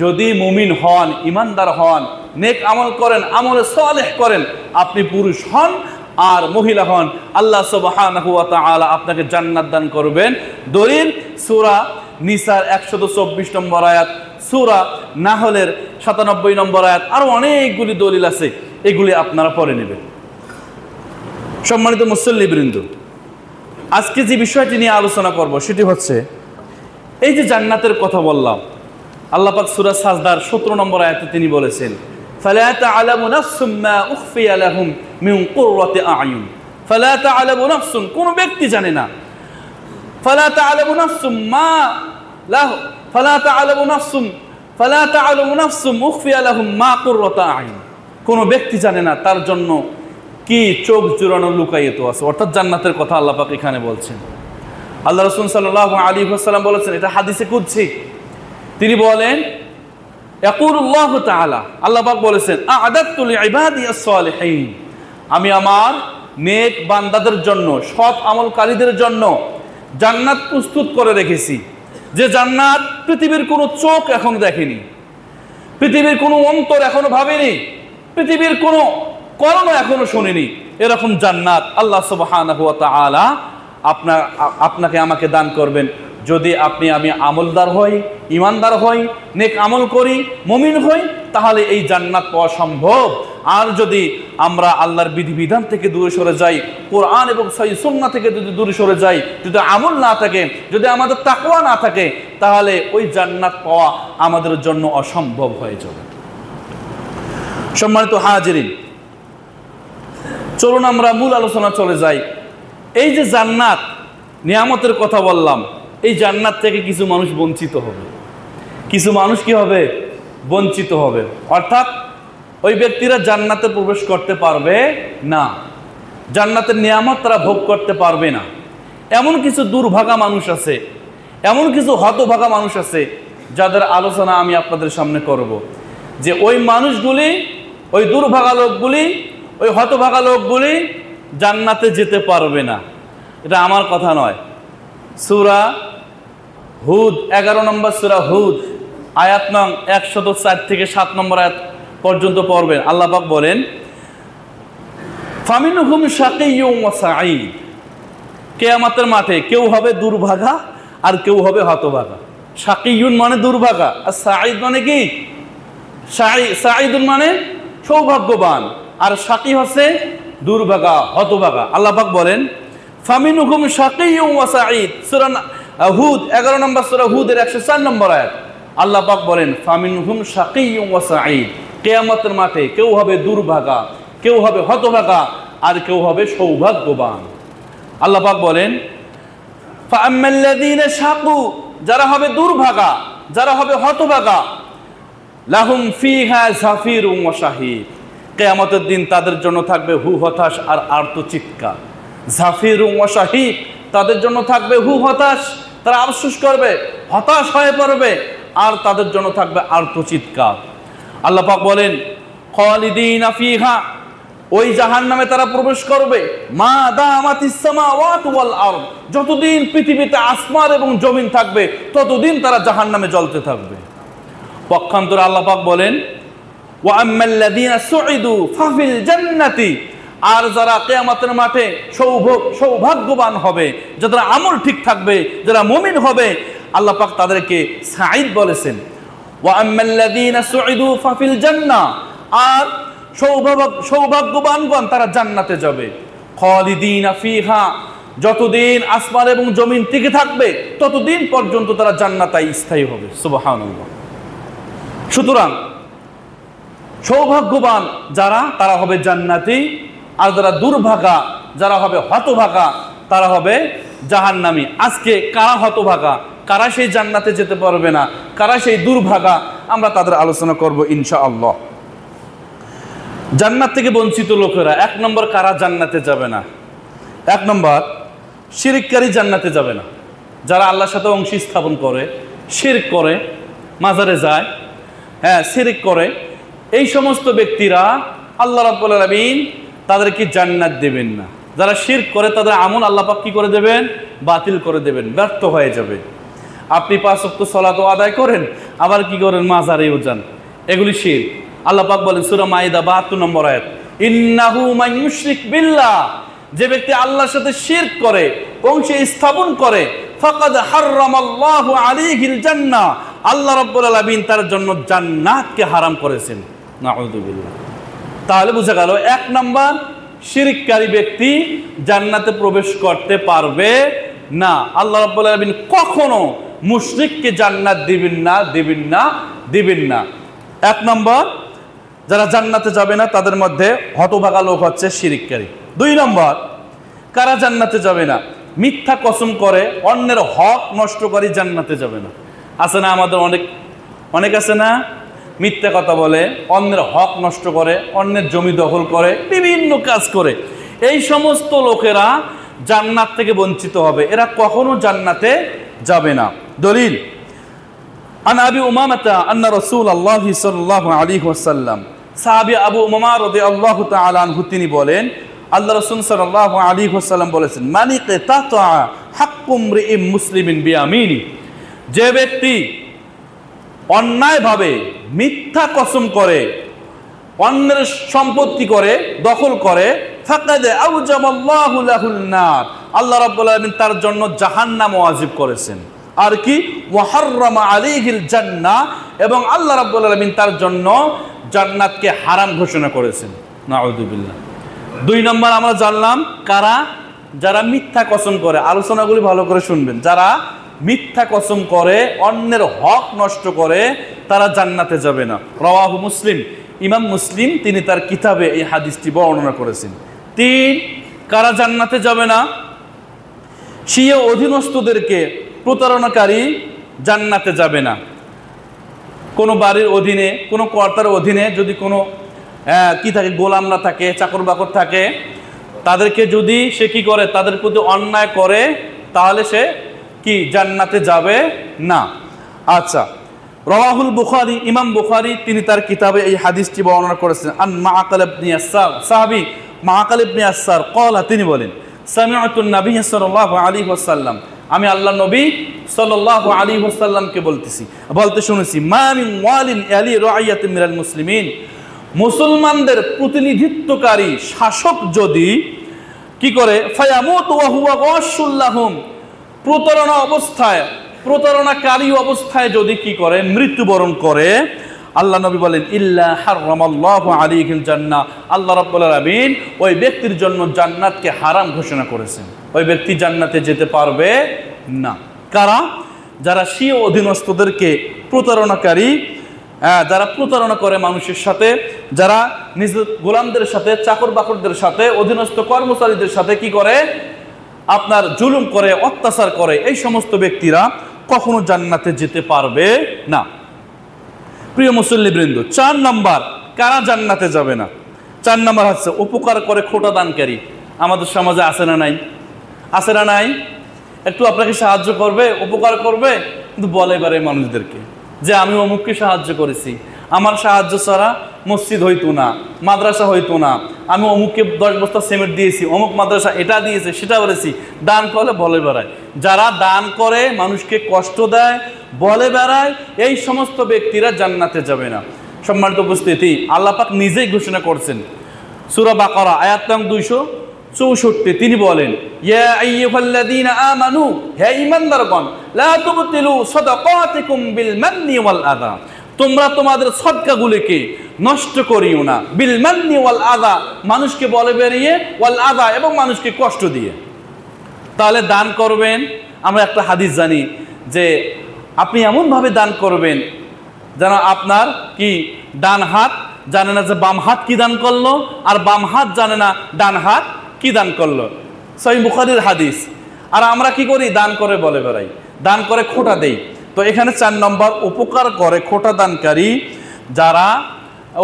যদি মুমিন হন, ইমানদার হন, নেক আমল করেন, আমলে সালেহ করেন, আপনি পুরুষ হন আর মহিলা হন, আল্লাহ সুবহানাহু ওয়া তাআলা আপনাকে জান্নাত দান করবেন। দলিল সূরা নিসার 124 নম্বর আয়াত, সূরা নাহলের 97 নম্বর আয়াত, আরো অনেকগুলি দলিল আছে, এগুলি আপনারা পড়ে নেবেন। সম্মানিত মুসল্লিবৃন্দ, আজকে যে বিষয়টি নিয়ে আলোচনা করব সেটি হচ্ছে এই যে জান্নাতের কথা বললাম, আল্লাহ পাক সূরা সাজদার 17 নম্বর আয়াতে তিনি বলেছেন, ফালা তা'লামু নাফসুম মা উখফিয়া লাহুম মিন কুররাতি আ'য়ুন। ফালা তা'লামু নাফসুন, কোন ব্যক্তি জানে না, ফালা তা'লামু নাফসুম মা লাহু, ফালা তা'লামু নাফসুম উখফিয়া লাহুম মা কুররাতি আ'য়ুন। কোন ব্যক্তি জানে না তার জন্য কি চোখ জুড়ানো লুকায়িত আছে। অর্থাৎ জান্নাতের কথা আল্লাহ পাক এখানে বলছেন। আল্লাহ রাসূল সাল্লাল্লাহু আলাইহি ওয়াসাল্লাম বলেছেন, এটা হাদিসে কুদসি, তিনি বলেন, ইয়াকুলুল্লাহু তাআলা, আল্লাহ পাক বলেছেন, আ'দাতু লিইবাদিয়াস সালিহিন, আমি আমার নেক বান্দাদের জন্য, সৎ আমলকারীদের জন্য জান্নাত প্রস্তুত করে রেখেছি, যে জান্নাত পৃথিবীর কোনো চোখ এখন দেখেনি, পৃথিবীর কোনো অন্তর এখনো ভাবেনি, পৃথিবীর কোনো কর্ণ এখনো শুনিনি। এরকম জান্নাত আল্লাহ সুবহানাহু ওয়া তাআলা আপনাকে আমাকে দান করবেন যদি আমি আমলদার হই, ইমানদার হই, নেক আমল করি, মুমিন হই, তাহলে এই জান্নাত পাওয়া সম্ভব। আর যদি আমরা আল্লাহর বিধিবিধান থেকে দূরে সরে যাই, কোরআন এবং সহিহ সুন্নাহ থেকে যদি দূরে সরে যাই, যদি আমল না থাকে, যদি আমাদের তাকওয়া না থাকে, তাহলে ওই জান্নাত পাওয়া আমাদের জন্য অসম্ভব হয়ে যাবে। সম্মানিত হাজিরিন, চলুন আমরা মূল আলোচনা চলে যাই। এই যে জান্নাত নিয়ামতের কথা বললাম, এই জান্নাত থেকে কিছু মানুষ বঞ্চিত হবে, কিছু মানুষ কি হবে? বঞ্চিত হবে। অর্থাৎ ওই ব্যক্তিরা জান্নাতে প্রবেশ করতে পারবে না, জান্নাতের নিয়ামত তারা ভোগ করতে পারবে না। এমন কিছু দুর্ভাগা মানুষ আছে, এমন কিছু হতভাগা মানুষ আছে, যাদের আলোচনা আমি আপনাদের সামনে করব। যে ওই মানুষগুলি, ওই দুর্ভাগা লোকগুলি, ওই হতভাগা লোকগুলি জান্নাতে যেতে পারবে না। এটা আমার কথা নয়। সূরা হুদ 11 নম্বর সূরা হুদ আয়াত নং 104 থেকে 7 নম্বর আয়াত পর্যন্ত পড়বেন। আল্লাহ পাক বলেন, ফামিনহুম শাকিয়্যুন ওয়া সাঈদ। কিয়ামতের মাঠে কেউ হবে দুর্ভাগা আর কেউ হবে হতভাগা। শাকিয়্যুন মানে দুর্ভাগা, আর সাঈদ মানে কি? সাঈদুন মানে সৌভাগ্যবান, আর শাকি হচ্ছে দুর্ভাগা, হতভাগা। আল্লাহ পাক বলেন, ফামিনহুম শাকিয়্যুন ওয়া সাঈদ। সূরা হুদ 11 নম্বর সূরা হুদের 104 নম্বর আয়াত। আল্লাহ পাক বলেন, ফামিনহুম শাকিয়্যুন ওয়া সাঈদ। কিয়ামতের মাঠে কেউ হবে দুর্ভাগা, কেউ হবে হতভাগা, আর কেউ হবে সৌভাগ্যবান। আল্লাহ পাক বলেন, ফাআম্মাল্লাযীনা শাকু, যারা হবে দুর্ভাগা, যারা হবে হতভাগা, লাহুম ফিহা যাফিরুন ওয়া শাহীদ। কিয়ামতের দিন তাদের জন্য থাকবে হু হতাশ আর আর্তচিৎকার। যাফিরুন ওয়া শাহীদ, তাদের জন্য থাকবে হু হতাশ, তারা আফসোস করবে, হতাশ হয়ে পড়বে, আর তাদের জন্য থাকবে আর্তচিৎকার। আল্লাহ পাক বলেন, খালিদিনা ফিহা, ওই জাহান্নামে তারা প্রবেশ করবে, মা দামাতিস সামাওয়াতু ওয়াল আরদ, যতদিন পৃথিবীতে আসমান এবং জমিন থাকবে ততদিন তারা জাহান্নামে জ্বলতে থাকবে। পক্ষান্তরে আল্লাহ পাক বলেন, ওয়া আম্মাল্লাযীনা সুঈদু ফাফিল জান্নাতি, আর যারা কিয়ামতের মাঠে সৌভাগ্যবান হবে, যাদের আমল ঠিক থাকবে, যারা মুমিন হবে, আল্লাহ পাক তাদেরকে সাঈদ বলেছেন। ওয়া আম্মাল্লাযীনা সুঈদু ফাফিল জান্নাহ, আর সৌভাগ্যবানগণ তারা জান্নাতে যাবে। খালিদিনা ফিহা, যতদিন আসমান এবং জমিন টিকে থাকবে ততদিন পর্যন্ত তারা জান্নাতে স্থায়ী হবে। সুবহানাল্লাহ। সুতরাং সৌভাগ্যবান যারা, তারা হবে জান্নাতি, আর যারা দুর্ভাগা, যারা হবে হতভাগা, তারা হবে জাহান্নামী। আজকে কারা হতভাগা, কারা সেই জান্নাতে যেতে পারবে না, কারা সেই দুর্ভাগা, আমরা তাদের আলোচনা করব ইনশাআল্লাহ। জান্নাত থেকে বঞ্চিত লোকেরা, 1 নম্বর কারা জান্নাতে যাবে না? 1 নম্বর শিরককারী জান্নাতে যাবে না। যারা আল্লাহর সাথে অংশী স্থাপন করে, শিরক করে, মাজারে যায়, শিরক করে, এই সমস্ত ব্যক্তিরা আল্লাহ রাব্বুল আলামিন তাদেরকে জান্নাত দেবেন না। যারা শিরক করে তাদের আমল আল্লাহ পাক কি করে দেবেন? বাতিল করে দেবেন, ব্যর্থ হয়ে যাবে। আপনি 5 ওয়াক্ত সালাত আদায় করেন, আবার কি করেন? মাজারেও যান, এগুলি শিরক। আল্লাহ পাক বলেন সূরা মাইদা 72 নম্বর আয়াত, ইন্নাহু মান ইউশরিক বিল্লাহ, যে ব্যক্তি আল্লাহর সাথে শিরক করে, অংশী স্থাপন করে, ফাকাদ হারামাল্লাহু আলাইহিল জান্নাহ, আল্লাহ রাব্বুল আলামিন তার জন্য জান্নাতকে হারাম করেছেন। নাউযুবিল্লাহ। তাহলে বোঝা গেল 1 নম্বর শিরককারী ব্যক্তি জান্নাতে প্রবেশ করতে পারবে না। আল্লাহ রাব্বুল আলামিন কখনো মুশরিককে জান্নাত দিবেন না, দিবেন না, দিবেন না। 1 নম্বর যারা জান্নাতে যাবে না তাদের মধ্যে হতভাগা লোক হচ্ছে শিরককারী। 2 নম্বর কারা জান্নাতে যাবে না? মিথ্যা কসম করে অন্যের হক নষ্ট করে জান্নাতে যাবে না। আছে না আমাদের অনেক আছে না, মিথ্যা কথা বলে, অন্যের হক নষ্ট করে, অন্যের জমি দখল করে, বিভিন্ন কাজ করে। এই সমস্ত লোকেরা জান্নাত থেকে বঞ্চিত হবে, এরা কখনো জান্নাতে যাবে না। দলিল, আন আবি উমামাতা আন্না রাসূলুল্লাহি সাল্লাল্লাহু আলাইহি ওয়াসাল্লাম, সাহাবী আবু উমামা রাদিয়াল্লাহু তাআলা আনহু তিনি বলেন, আল্লাহ রাসূল সাল্লাল্লাহু আলাইহি ওয়াসাল্লাম বলেছেন, মানিকে তাতা হাক্কুম রিইম মুসলিমিন বিয়ামিনি, যে ব্যক্তি অন্যায়ভাবে মিথ্যা কসম করে, অন্যের সম্পত্তি করে, দখল করে, ফাকাদ আউজামাল্লাহু লাহুল নার, আল্লাহ রাব্বুল আলামিন তার জন্য জাহান্নাম ওয়াজিব করেছেন। আর কি? ওয়া হাররামা আলাইহিল জান্নাহ, এবং আল্লাহ রাব্বুল আলামিন তার জন্য জান্নাতকে হারাম ঘোষণা করেছেন। নাউযুবিল্লাহ। 2 নম্বর আমরা জানলাম কারা? যারা মিথ্যা কসম করে। আলোচনাগুলি ভালো করে শুনবেন। যারা মিথ্যা কসম করে, অন্যের হক নষ্ট করে, তারা জান্নাতে যাবে না। রাওয়াহু মুসলিম, ইমাম মুসলিম তিনি তার কিতাবে এই হাদিসটি বর্ণনা করেছেন। তিন, কারা জান্নাতে যাবে না? স্বীয় অধীনস্থদেরকে প্রতারণাকারী জান্নাতে যাবে না। কোনো বাড়ির অধীনে, কোনো কর্তার অধীনে যদি কোনো কি থাকে, গোলামরা থাকে, চাকর বাকর থাকে, তাদেরকে যদি সে কি করে, তাদের প্রতি অন্যায় করে, তাহলে সে কি জান্নাতে যাবে না। আচ্ছা, রাওয়াহুল বুখারী, ইমাম বুখারী তিনি তার কিতাবে এই হাদিসটি বর্ণনা করেছেন। আন মাআকাল ইবনে ইয়াসার, সাহাবী মাআকাল ইবনে ইয়াসার ক্বালা, তিনি বলেন সামি'তু নবী সাল্লাল্লাহু আলাইহি ওয়াসাল্লাম, আমি আল্লাহর নবী সাল্লাল্লাহু আলাইহি ওয়াসাল্লামকে বলতে শুনেছি, মা মিন ওয়ালিন আলি রাইয়াতিন মিনাল মুসলিমিন, মুসলমানদের প্রতিনিধিত্বকারী শাসক যদি কি করে, ফায়ামুতু ওয়া হুয়া গাশুল লাহুম, প্রতারণাকারী অবস্থায় যদি কি করে, মৃত্যুবরণ করে, আল্লাহ নবী বলেন ইল্লা হারামাল্লাহু আলাইহিল জান্নাহ, আল্লাহ রাব্বুল আলামিন ওই ব্যক্তির জন্য জান্নাতকে হারাম ঘোষণা করেছেন। ওই ব্যক্তি জান্নাতে যেতে পারবে না। কারা? যারা স্বীয় অধীনস্থদেরকে প্রতারণাকারী, যারা প্রতারণা করে মানুষের সাথে, যারা নিজের গোলামদের সাথে, চাকর বাকরদের সাথে, অধীনস্থ কর্মচারীদের সাথে কি করে, আপনার জুলুম করে, অত্যাচার করে, এই সমস্ত ব্যক্তিরা কখনো জান্নাতে যেতে পারবে না। প্রিয় মুসল্লিবৃন্দ, 4 নম্বর কারা জান্নাতে যাবে না? 4 নম্বর হচ্ছে উপকার করে খোটা দানকারী। আমাদের সমাজে আছে না নাই? আছে না নাই? একটু আপনাকে সাহায্য করবে, উপকার করবে, কিন্তু বলে বেড়ে মানুষদেরকে যে আমি অমুককে সাহায্য করেছি, আমার সাহায্য ছাড়া মসজিদ হইতো না, মাদ্রাসা হইতো না, আমি অমুককে 10 বস্তা সিমেন্ট দিয়েছি, অমুক মাদ্রাসা এটা দিয়েছে, সেটা করেছি। দান করলে বলে বেড়ায়। যারা দান করে, মানুষকে কষ্ট দেয়, বলে বেড়ায়, এই সমস্ত ব্যক্তিরা জান্নাতে যাবে না। সম্মানিত উপস্থিতি, আল্লাহ পাক নিজেই ঘোষণা করছেন সূরা বাকারা আয়াত নং 264, তিনি বলেন ইয়া আইয়ুহাল্লাযীনা আমানু, হে ঈমানদারগণ, লা তুবতিলু সাদাকাতিকুম বিল মান্নি ওয়াল আযা, তোমরা তোমাদের সদকাগুলিকে নষ্ট করিও না, বিল মান্নি ওয়াল আযা, মানুষকে বলে বেরিয়ে, ওয়াল আযা, এবং মানুষকে কষ্ট দিয়ে। তাহলে দান করবেন, আমরা একটা হাদিস জানি যে আপনি এমনভাবে দান করবেন যেন আপনার কি ডান হাত জানে না যে বাম হাত কি দান করলো, আর বাম হাত জানে না ডান হাত কি দান করলো। সহিহ বুখারীর হাদিস। আর আমরা কি করি? দান করে বলে বেড়াই, দান করে খোটা দেই। তো এখানে 4 নম্বর, উপকার করে খোটা দানকারী, যারা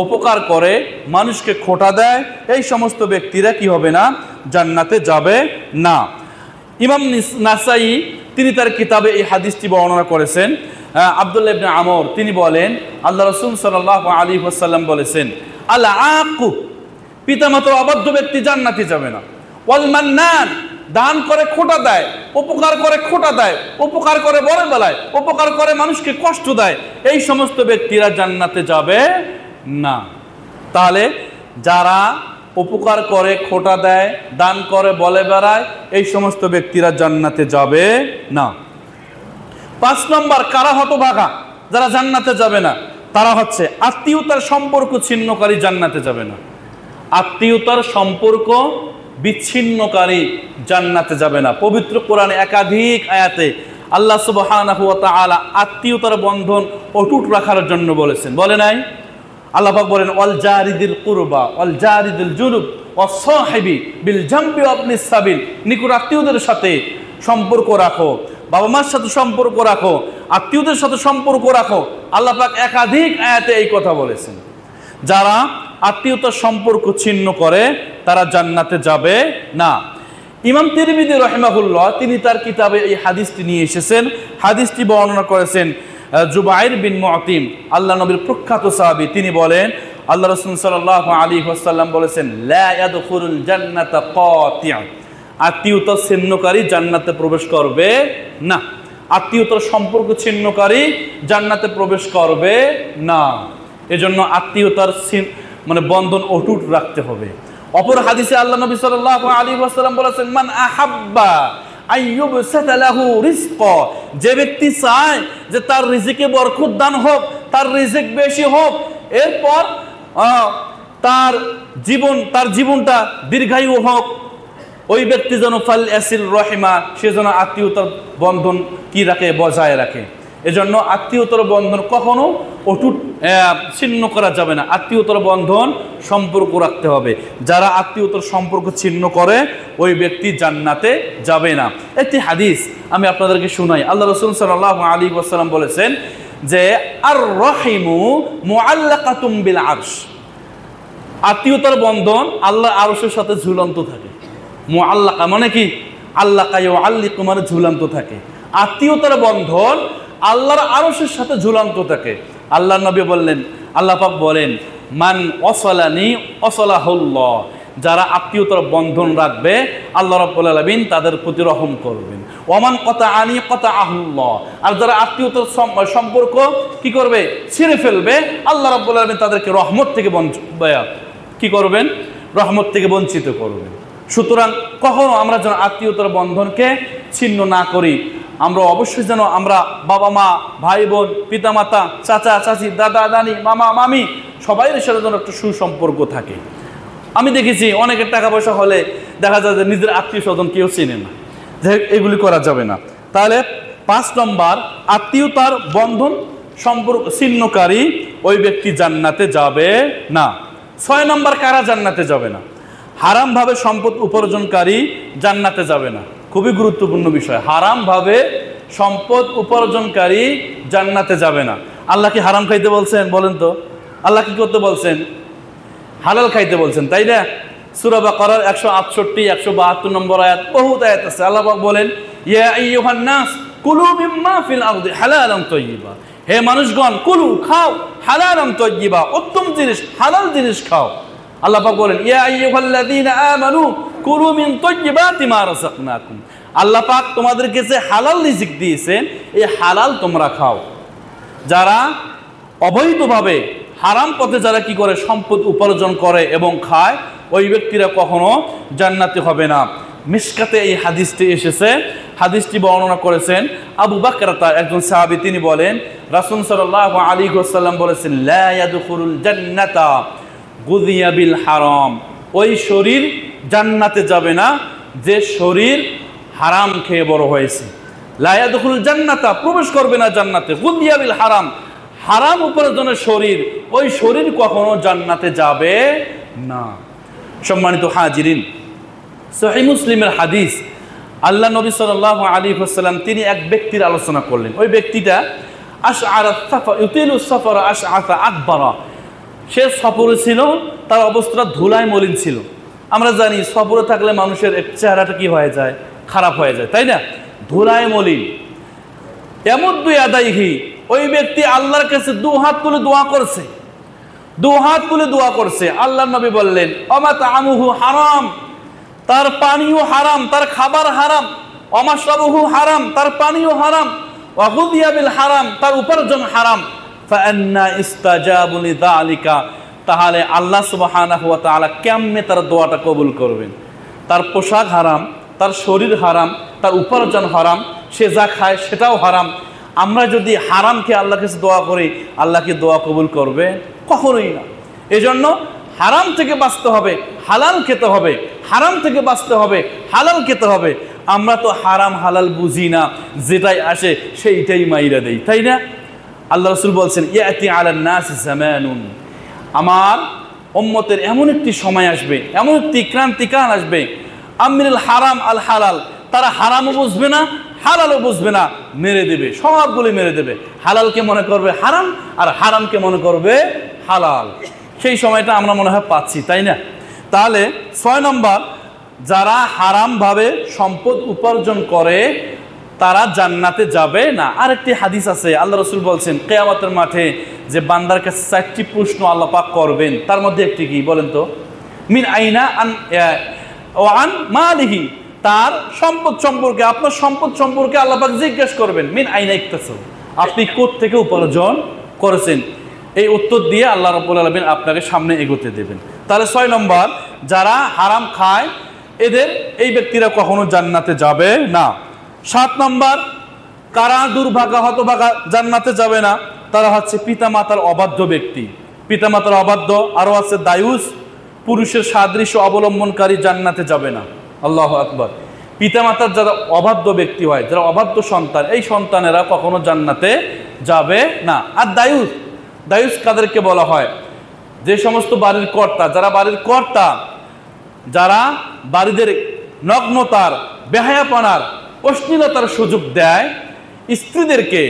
উপকার করে মানুষকে খোটা দেয়, এই সমস্ত ব্যক্তিরা কি হবে না? জান্নাতে যাবে না। ইমাম নাসাই তিনি তার কিতাবে এই হাদিসটি বর্ণনা করেছেন। আব্দুল্লাহ ইবনে আমর তিনি বলেন আল্লাহ রাসূল সাল্লাল্লাহু আলাইহি ওয়াসাল্লাম বলেছেন, আল আকু, পিতামাতার অবাধ্য ব্যক্তি জান্নাতে যাবে না। ওয়াল মান্নান, দান করে খোটা দেয়, উপকার করে খোটা দেয়, উপকার করে বলে বেলায়, উপকার করে মানুষকে কষ্ট দেয়, এই সমস্ত ব্যক্তিরা জান্নাতে যাবে না। তাহলে যারা উপকার করে খোটা দেয়, দান করে বলে বেড়ায়, এই সমস্ত ব্যক্তিরা জান্নাতে যাবে না। 5 নম্বর কারা হতভাগা, যারা জান্নাতে যাবে না, তারা হচ্ছে আত্মীয়তার সম্পর্ক ছিন্নকারী, জান্নাতে যাবে না। আত্মীয়তার সম্পর্ক বিচ্ছিন্নকারী জান্নাতে যাবে না। পবিত্র কোরআনে একাধিক আয়াতে আল্লাহ সুবহানাহু ওয়া তাআলা আত্মীয়তার বন্ধন অটুট রাখার জন্য বলেছেন, বলে নাই? আল্লাহ পাক বলেন ওয়াল জারিদিল কুরবা ওয়াল জারিদিল জুনুব ওয়াস সাহিবি বিল জামবি ওয়া ইবনিস সাবিল, নিকট আত্মীয়দের সাথে সম্পর্ক রাখো, বাবা মার সাথে সম্পর্ক রাখো, আত্মীয়দের সাথে সম্পর্ক রাখো। আল্লাহ পাক একাধিক আয়াতে এই কথা বলেছেন। যারা আত্মীয়তার সম্পর্ক ছিন্ন করে তারা জান্নাতে যাবে না। ইমাম তিরমিজি রাহিমাহুল্লাহ তিনি তার কিতাবে এই হাদিসটি নিয়ে এসেছেন। হাদিসটি বর্ণনা করেছেন জুবাইর বিন মুআতিম, আল্লাহ নবীর প্রখ্যাত সাহাবী। তিনি বলেন আল্লাহ রাসূল সাল্লাল্লাহু আলাইহি ওয়াসাল্লাম বলেছেন, লা ইয়াদখুলুল জান্নাতা কাতি', আত্মীয়তা ছিন্নকারী জান্নাতে প্রবেশ করবে না। আত্মীয়তার সম্পর্ক ছিন্নকারী জান্নাতে প্রবেশ করবে না। এজন্য আত্মীয়তার বন্ধন অটুট রাখতে হবে। অপর হাদিসে আল্লাহ নবী সাল্লাল্লাহু আলাইহি ওয়াসাল্লাম বলেছেন, মান আহাব্বা আইয়ুবসাতা লাহু রিজকা, যে ব্যক্তি চায় যে তার রিজিকে বরকত দান হোক, তার রিজিক বেশি হোক, এরপর তার জীবনটা দীর্ঘায়ু হোক, ওই ব্যক্তি যেন ফাল ইয়াসিল রহিমা, সে যেন আত্মীয়তার বন্ধন কি রাখে, বজায় রাখে। এজন্য আত্মীয়তার বন্ধন কখনো অটুট ছিন্ন করা যাবে না, আত্মীয়তার বন্ধন সম্পর্ক রাখতে হবে। যারা আত্মীয়তার সম্পর্ক ছিন্ন করে ওই ব্যক্তি জান্নাতে যাবে না। একটি হাদিস আমি আপনাদেরকে শুনাই। আল্লাহ রাসূল সাল্লাল্লাহু আলাইহি ওয়াসাল্লাম বলেছেন যে আর রহিমু মুআল্লাকাতুম বিল আরশ, আত্মীয়তার বন্ধন আল্লাহর আরশের সাথে ঝুলন্ত থাকে। মুআল্লাকা মানে কি? আল্লাকা ইউআল্লিকু মানে ঝুলন্ত থাকে। আত্মীয়তার বন্ধন আল্লাহর আরশের সাথে ঝুলন্ত থাকে। আল্লাহর নবী বললেন, আল্লাহ পাক বলেন, মান ওয়াসালানি ওয়াসালাহুল্লাহ, যারা আত্মীয়তার বন্ধন রাখবে আল্লাহ রাব্বুল আলামিন তাদের প্রতি রহম করবেন। ওমান কাতাআনি কাতাআহুল্লাহ, আর যারা আত্মীয়তার সম্পর্ক কি করবে? ছিঁড়ে ফেলবে, আল্লাহ রাব্বুল আলামিন তাদেরকে রহমত থেকে কি করবেন? রহমত থেকে বঞ্চিত করবেন। সুতরাং কখনো আমরা যেন আত্মীয়তার বন্ধনকে ছিন্ন না করি। আমরা অবশ্যই যেন আমরা বাবা মা, ভাই বোন, পিতামাতা, চাচা চাচি, দাদা দানি, মামা মামি সবাইয়ের সাথে যেন একটা সুসম্পর্ক থাকে। আমি দেখেছি অনেকের টাকা পয়সা হলে দেখা যায় যে নিজের আত্মীয় স্বজন কেউ চেনে না, যে এগুলি করা যাবে না। তাহলে 5 নম্বর, আত্মীয়তার বন্ধন সম্পর্ক ছিন্নকারী ওই ব্যক্তি জান্নাতে যাবে না। 6 নম্বর, কারা জান্নাতে যাবে না? হারামভাবে সম্পদ উপার্জনকারী জান্নাতে যাবে না। খুবই গুরুত্বপূর্ণ বিষয়, হারামভাবে সম্পদ উপার্জনকারী জান্নাতে যাবে না। আল্লাহ কি হারাম খাইতে বলছেন? বলেন তো, আল্লাহ কি করতে বলছেন? হালাল খাইতে বলছেন, তাই না? সূরা বাকারার 168, 172 নম্বর আয়াত, বহুত আয়াত আছে। আল্লাহ পাক বলেন, ইয়া আইয়ুহান নাস কুলু মিম্মা ফিল আরদি হালালান তাইয়্যিবা, হে মানুষগণ, কুলু খাও, হালালান তাইয়্যিবা, উত্তম জিনিস, হালাল জিনিস খাও। আল্লাহ পাক বলেন, ইয়া আইয়ুহাল্লাযীনা আমানু কুলু মিন তাইয়্যিবাতি মা রাযাকনাকুম, আল্লাহ পাক তোমাদেরকে যে হালাল রিজিক দিয়েছেন এই হালাল তোমরা খাও। যারা অবৈধভাবে হারাম পথে যারা কি করে? সম্পদ উপার্জন করে এবং খায়, ওই ব্যক্তিরা কখনো জান্নাতি হবে না। মিশকাতে এই হাদিসটি এসেছে। হাদিসটি বর্ণনা করেছেন আবু বাকরাতা, একজন সাহাবী। তিনি বলেন, রাসূল সাল্লাল্লাহু আলাইহি ওয়াসাল্লাম বলেছেন, লা ইয়াদখুলুল জান্নাতা গুযিয়া বিল হারাম, ওই শরীর জান্নাতে যাবে না যে শরীর হারাম খেয়ে বড় হয়েছে। লা ইয়াদখুলুল জান্নাতা, প্রবেশ করবে না জান্নাতে, গুযিয়া বিল হারাম, হারাম উপার্জনের শরীর, ওই শরীর কখনো জান্নাতে যাবে না। সম্মানিত হাজিরিন, সহিহ মুসলিমের হাদিস, আল্লাহ নবী সাল্লাল্লাহু আলাইহি ওয়াসাল্লাম তিনি এক ব্যক্তির আলোচনা করলেন। ওই ব্যক্তিটা আশআরা সাফা ইউতিলু সাফার আশআসা আকবারা, সে সফরে ছিল, তার অবস্থাটা ধুলায় মলিন ছিল। আমরা জানি সফরে থাকলে মানুষের চেহারাটা কি হয়ে যায়? খারাপ হয়ে যায়, তাই না? ধুলায় মলিন। এমদ্দু ইয়াদাইহি, ওই ব্যক্তি আল্লাহর কাছে 2 হাত তুলে দোয়া করছে, 2 হাত তুলে দোয়া করছে। আল্লাহর নবী বললেন, অমাতামুহু হারাম, তার পানিও হারাম, তার খাবার হারাম। অমাশরাবুহু হারাম, তার পানিও হারাম। ওয়া গুযিয়া বিল হারাম, তার উপার্জন হারাম। ফাআন্না ইস্তাজাবু লিযালিকা, তাহলে আল্লাহ সুবহানাহু ওয়া তাআলা কেমনে তার দোয়াটা কবুল করবেন? তার পোশাক হারাম, তার শরীর হারাম, তার উপার্জন হারাম, সে যা খায় সেটাও হারাম। আমরা যদি হারাম খেয়ে আল্লাহর কাছে দোয়া করি, আল্লাহ কি দোয়া কবুল করবে? কখনোই না। এজন্য হারাম থেকে বাঁচতে হবে, হালাল খেতে হবে। হারাম থেকে বাঁচতে হবে, হালাল খেতে হবে। আমরা তো হারাম হালাল বুঝি না, যেটাই আসে সেইটাই মাইরা দেই, তাই না? আল্লাহ রাসূল বলছেন, ইয়াতি আলান নাস জামানুন, আমার উম্মতের এমন একটি সময় আসবে, এমন একটি ক্রান্তিকাল আসবে, আমরিল হারাম আল হালাল, তারা হারামও বুঝবে না, হালালও বুঝবে না, মেরে দেবে, সবগুলি মেরে দেবে। হালালকে মনে করবে হারাম আর হারামকে মনে করবে হালাল। সেই সময়টা আমরা মনে হয় পাচ্ছি, তাই না? তাহলে 6 নম্বর, যারা হারামভাবে সম্পদ উপার্জন করে তারা জান্নাতে যাবে না। আরেকটি হাদিস আছে, আল্লাহ রাসূল বলছেন, কিয়ামতের মাঠে যে বান্দার কাছে 4টি প্রশ্ন আল্লাহ পাক করবেন, তার মধ্যে একটি কি বলেন তো? মিন আইনা আন মালিহি, তার সম্পদ সম্পর্কে, আপনার সম্পদ সম্পর্কে আল্লাহ পাক জিজ্ঞেস করবেন। মিন আইনা ইকতাসাব, আপনি কোথা থেকে উপার্জন করেছেন? এই উত্তর দিয়ে আল্লাহ রাব্বুল আলামিন আপনাকে সামনে এগোতে দেবেন। তাহলে 6 নম্বর, যারা হারাম খায় এদের, এই ব্যক্তিরা কখনো জান্নাতে যাবে না। 7 নম্বর, কারা দুর্ভাগা হতভাগা জান্নাতে যাবে না? তারা হচ্ছে পিতামাতার অবাধ্য ব্যক্তি। পিতামাতার অবাধ্য, আরও আছে দায়ুস, পুরুষের সাদৃশ্য অবলম্বনকারী জান্নাতে যাবে না। আল্লাহু আকবার। পিতামাতার যারা অবাধ্য ব্যক্তি হয়, যারা অবাধ্য সন্তান, এই সন্তানেরা কখনো জান্নাতে যাবে না। আর দায়ুস, দায়ুস কাদেরকে বলা হয়? যে সমস্ত বাড়ির কর্তা, যারা বাড়ির কর্তা, যারা বাড়িদের নগ্নতার, বেহায়াপনার, অশ্লীলতার সুযোগ দেয়, স্ত্রীদেরকে,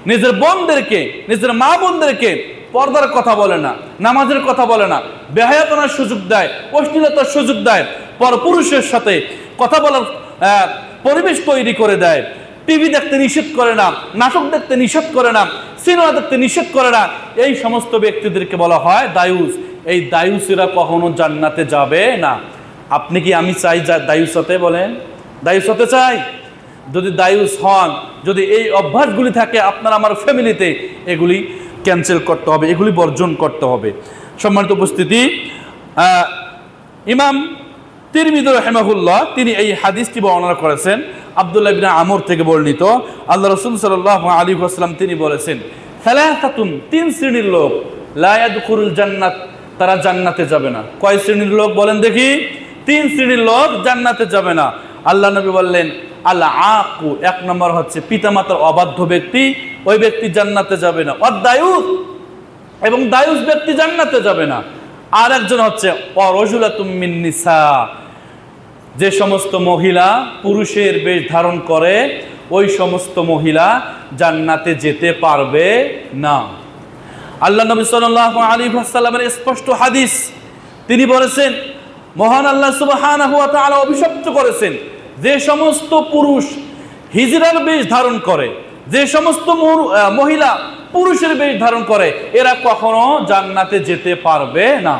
নিজের বোনদেরকে, নিজের মা বোনদেরকে পর্দার কথা বলে না, নামাজের কথা বলে না, বেহায়াপনার সুযোগ দেয়, অশ্লীলতার সুযোগ দেয়, পরপুরুষের সাথে কথা বলার পরিবেশ তৈরি করে দেয়, টিভি দেখতে নিষেধ করে না, নাটক দেখতে নিষেধ করে না, সিনেমা দেখতে নিষেধ করে না, এই সমস্ত ব্যক্তিদেরকে বলা হয় দায়ুস। এই দায়ুসেরা কখনো জান্নাতে যাবে না। আপনি কি আমি চাই দায়ুস হতে? বলেন, দায়ুস হতে চাই? যদি দায়ুস হন, যদি এই অভ্যাসগুলি থাকে আপনার আমার ফ্যামিলিতে, এগুলি ক্যান্সেল করতে হবে, এগুলি বর্জন করতে হবে। সম্মানিত উপস্থিতি, ইমাম তিরমিজি রাহিমাহুল্লাহ তিনি এই হাদিসটি বর্ণনা করেছেন আব্দুল্লাহ ইবনে আমর থেকে বর্ণিত। আল্লাহ রাসূল সাল্লাল্লাহু আলাইহি ওয়াসাল্লাম তিনি বলেছেন, সালাসাতুন, তিন শ্রেণীর লোক, লা ইয়াদখুলুল জান্নাত, তারা জান্নাতে যাবে না। কয় শ্রেণীর লোক বলেন দেখি? তিন শ্রেণীর লোক জান্নাতে যাবে না। আল্লাহ নবী বললেন, আল আকু, এক নম্বর হচ্ছে পিতামাতার অবাধ্য ব্যক্তি, ওই ব্যক্তি জান্নাতে যাবে না। অদায়ুস, এবং দায়ুস ব্যক্তি জান্নাতে যাবে না। আর একজন হচ্ছে অরজুলাতুম মিন নিসা, যে সমস্ত মহিলা পুরুষের বেশ ধারণ করে, ওই সমস্ত মহিলা জান্নাতে যেতে পারবে না। আল্লাহ নবী সাল্লাল্লাহু আলাইহি ওয়াসাল্লামের স্পষ্ট হাদিস, তিনি বলেছেন, মহান আল্লাহ সুবহানাহু ওয়া তাআলা অভিশপ্ত করেছেন যে সমস্ত পুরুষ হিজরার বেশ ধারণ করে, যে সমস্ত মহিলা পুরুষের বেশ ধারণ করে, এরা কখনো জান্নাতে যেতে পারবে না।